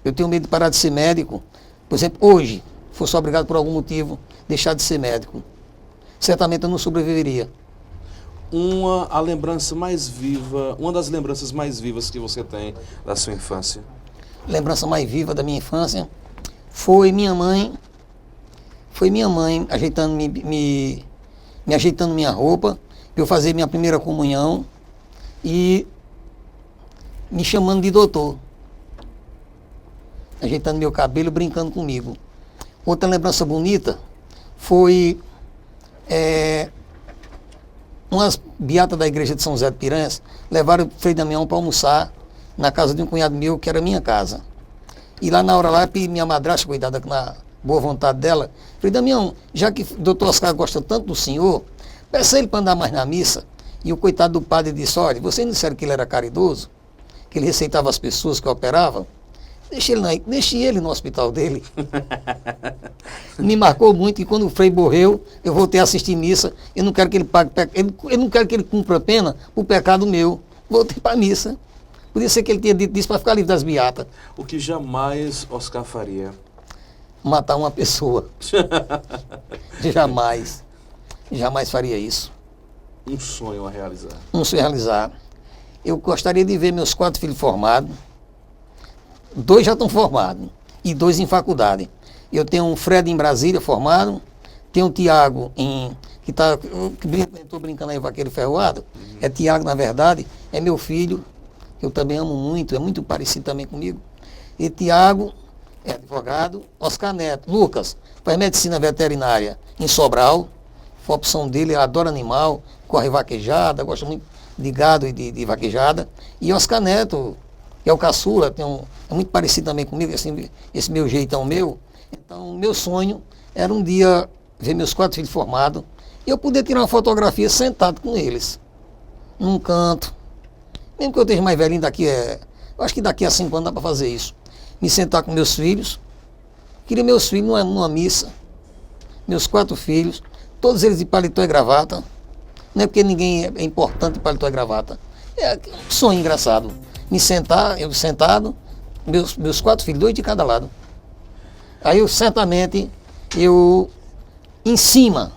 Eu tenho medo de parar de ser médico. Por exemplo, hoje, fosse obrigado por algum motivo deixar de ser médico. Certamente eu não sobreviveria. Uma das lembranças mais vivas que você tem da sua infância? Lembrança mais viva da minha infância foi minha mãe ajeitando me ajeitando minha roupa para eu fazer minha primeira comunhão e me chamando de doutor, ajeitando meu cabelo, brincando comigo. Outra lembrança bonita foi umas beatas da igreja de São José de Piranhas levaram o Frei Damião para almoçar na casa de um cunhado meu, que era minha casa. E lá na hora lá, minha madrasta, cuidada na boa vontade dela, Frei Damião, já que o doutor Oscar gosta tanto do senhor, peça ele para andar mais na missa. E o coitado do padre disse, olha, vocês não disseram que ele era caridoso? Que ele receitava as pessoas que operavam? Deixe ele no hospital dele. Me marcou muito e quando o Frei morreu, eu voltei a assistir missa. Eu não quero que ele pague, eu não quero que ele cumpra a pena por pecado meu. Voltei para a missa. Podia ser que ele tinha dito isso para ficar livre das beatas. O que jamais Oscar faria? Matar uma pessoa. Jamais faria isso. Um sonho a realizar. Um sonho a realizar. Eu gostaria de ver meus 4 filhos formados. 2 já estão formados e 2 em faculdade. Eu tenho um Fred em Brasília formado, tenho um Tiago que estou brincando aí com aquele ferroado. É Tiago, na verdade, é meu filho, que eu também amo muito, é muito parecido também comigo. E Tiago é advogado, Oscar Neto, Lucas, faz medicina veterinária em Sobral, foi a opção dele, ele adora animal, corre vaquejada, gosta muito de gado e de vaquejada. E Oscar Neto, que é o caçula, é muito parecido também comigo, assim, esse meu jeitão meu. Então, meu sonho era um dia ver meus 4 filhos formados e eu poder tirar uma fotografia sentado com eles, num canto. Mesmo que eu esteja mais velhinho, eu acho que daqui a 5 anos dá para fazer isso. Me sentar com meus filhos, queria meus filhos numa missa, meus 4 filhos, todos eles de paletó e gravata. Não é porque ninguém é importante de paletó e gravata. É um sonho engraçado. Me sentar, eu sentado, meus 4 filhos, 2 de cada lado. Aí certamente, em cima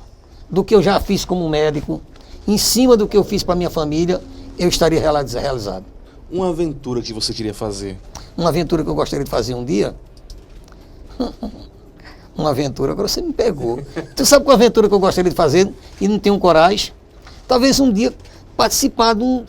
do que eu já fiz como médico, em cima do que eu fiz para minha família, eu estaria realizado. Uma aventura que você queria fazer? Uma aventura que eu gostaria de fazer um dia? Uma aventura, agora você me pegou. Tu sabe qual aventura que eu gostaria de fazer e não tenho coragem? Talvez um dia participar de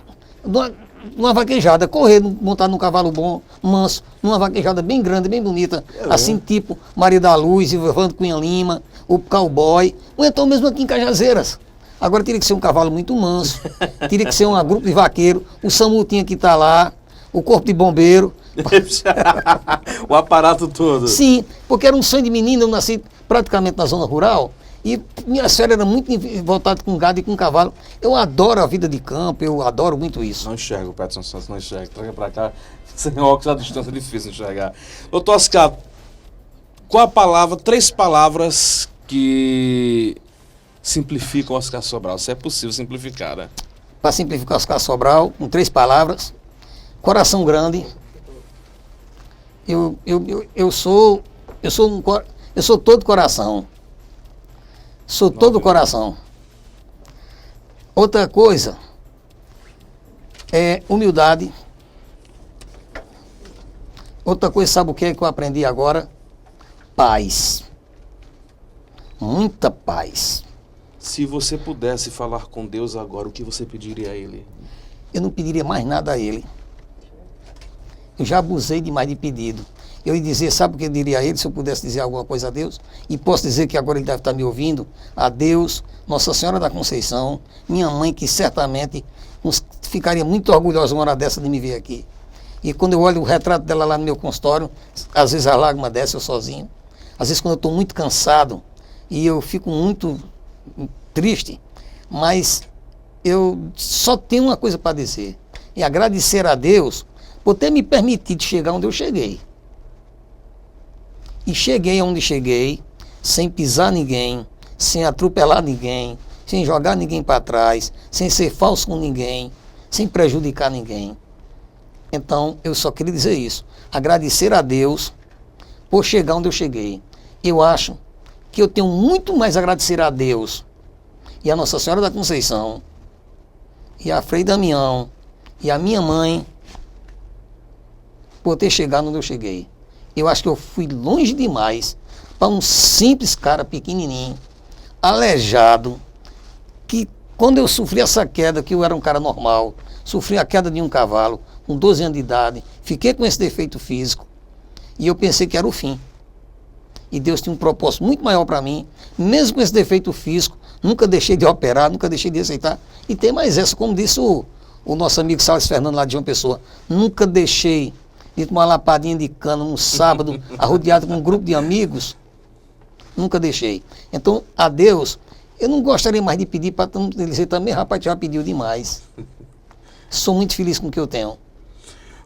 numa vaquejada, correr, montado num cavalo bom, manso, numa vaquejada bem grande, bem bonita, assim tipo Maria da Luz, Evandro Cunha Lima, o Cowboy, ou então mesmo aqui em Cajazeiras. Agora teria que ser um cavalo muito manso, teria que ser um grupo de vaqueiro, o SAMU tinha que estar lá, o corpo de bombeiro. O aparato todo. Sim, porque era um sonho de menino, eu nasci praticamente na zona rural, e minha férias era muito voltada com gado e com cavalo. Eu adoro a vida de campo, eu adoro muito isso. Não enxergo, Peterson Santos, não enxergo. Traga pra cá, sem óculos à distância é difícil enxergar. Doutor Oscar, qual a palavra, 3 palavras que simplificam Oscar Sobral? Se é possível simplificar, né? Para simplificar Oscar Sobral, com 3 palavras: coração grande. Eu sou todo coração. Sou todo coração. Outra coisa é humildade. Outra coisa, sabe o que é que eu aprendi agora? Paz. Muita paz. Se você pudesse falar com Deus agora, o que você pediria a Ele? Eu não pediria mais nada a Ele. Eu já abusei demais de pedido. Eu ia dizer, sabe o que eu diria a Ele se eu pudesse dizer alguma coisa a Deus? E posso dizer que agora Ele deve estar me ouvindo. A Deus, Nossa Senhora da Conceição, minha mãe, que certamente ficaria muito orgulhosa uma hora dessa de me ver aqui. E quando eu olho o retrato dela lá no meu consultório, às vezes a lágrima desce eu sozinho. Às vezes quando eu estou muito cansado e eu fico muito triste, mas eu só tenho uma coisa para dizer. E agradecer a Deus por ter me permitido chegar onde eu cheguei. E cheguei onde cheguei, sem pisar ninguém, sem atropelar ninguém, sem jogar ninguém para trás, sem ser falso com ninguém, sem prejudicar ninguém. Então, eu só queria dizer isso. Agradecer a Deus por chegar onde eu cheguei. Eu acho que eu tenho muito mais a agradecer a Deus e a Nossa Senhora da Conceição e a Frei Damião e a minha mãe por ter chegado onde eu cheguei. Eu acho que eu fui longe demais para um simples cara pequenininho, aleijado, que quando eu sofri essa queda, que eu era um cara normal, sofri a queda de um cavalo com 12 anos de idade, fiquei com esse defeito físico e eu pensei que era o fim. E Deus tinha um propósito muito maior para mim, mesmo com esse defeito físico, nunca deixei de operar, nunca deixei de aceitar. E tem mais essa, como disse o nosso amigo Salles Fernando lá de João Pessoa, nunca deixei de tomar uma lapadinha de cana num sábado, arrodeado com um grupo de amigos, nunca deixei. Então, a Deus, eu não gostaria mais de pedir para dizer também, rapaz, já pediu demais. Sou muito feliz com o que eu tenho.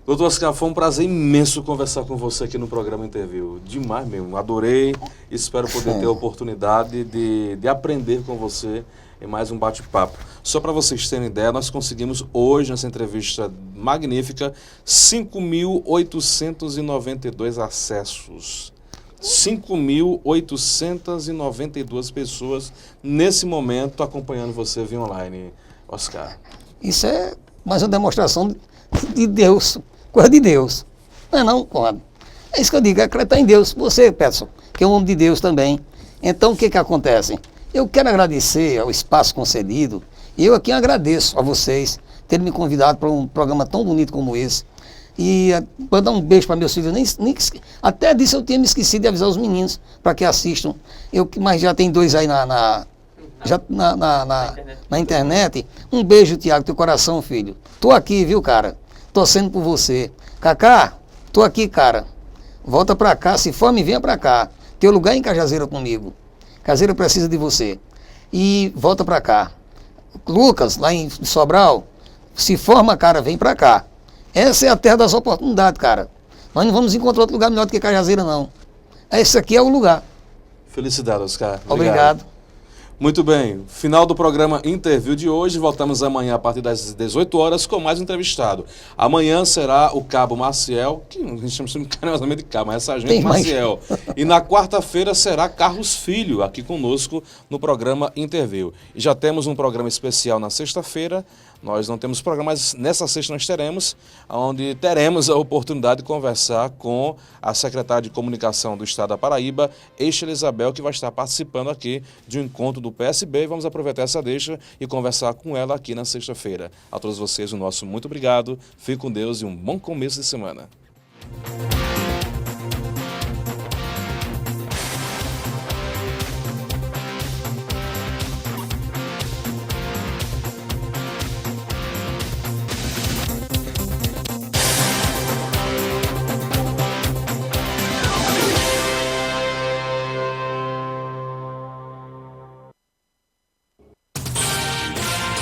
Doutor Oscar, foi um prazer imenso conversar com você aqui no programa Interview. Demais mesmo, adorei. Espero poder ter a oportunidade de aprender com você em mais um bate-papo. Só para vocês terem ideia, nós conseguimos hoje, nessa entrevista magnífica, 5.892 acessos. 5.892 pessoas nesse momento acompanhando você via online, Oscar. Isso é mais uma demonstração de Deus, coisa de Deus. Não é não, Conrado? É isso que eu digo, é acreditar em Deus. Você, Peterson, que é um homem de Deus também. Então, o que que acontece? Eu quero agradecer ao espaço concedido, e eu aqui agradeço a vocês terem me convidado para um programa tão bonito como esse. E mandar um beijo para meus filhos, até disso eu tinha me esquecido de avisar os meninos para que assistam. Mas já tem 2 aí na internet. Um beijo, Tiago, teu coração, filho. Tô aqui, viu, cara? Torcendo por você. Cacá, tô aqui, cara. Volta pra cá, se for, me venha pra cá. Teu lugar é em Cajazeira comigo. Cajazeira precisa de você. E volta pra cá. Lucas, lá em Sobral, se forma, cara, vem pra cá. Essa é a terra das oportunidades, cara. Nós não vamos encontrar outro lugar melhor do que Cajazeira, não. Esse aqui é o lugar. Felicidade, Oscar. Obrigado. Muito bem, final do programa Interview de hoje. Voltamos amanhã a partir das 18 horas com mais um entrevistado. Amanhã será o Cabo Maciel, que a gente chama carinhosamente de Cabo, mas é Sargento Maciel. E na quarta-feira será Carlos Filho, aqui conosco no programa Interview. E já temos um programa especial na sexta-feira, Nós não temos programa, mas nessa sexta nós teremos, onde teremos a oportunidade de conversar com a secretária de Comunicação do Estado da Paraíba, Eixa Elizabel, que vai estar participando aqui de um encontro do PSB. Vamos aproveitar essa deixa e conversar com ela aqui na sexta-feira. A todos vocês, o nosso muito obrigado, fique com Deus e um bom começo de semana.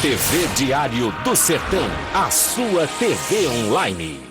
TV Diário do Sertão, a sua TV online.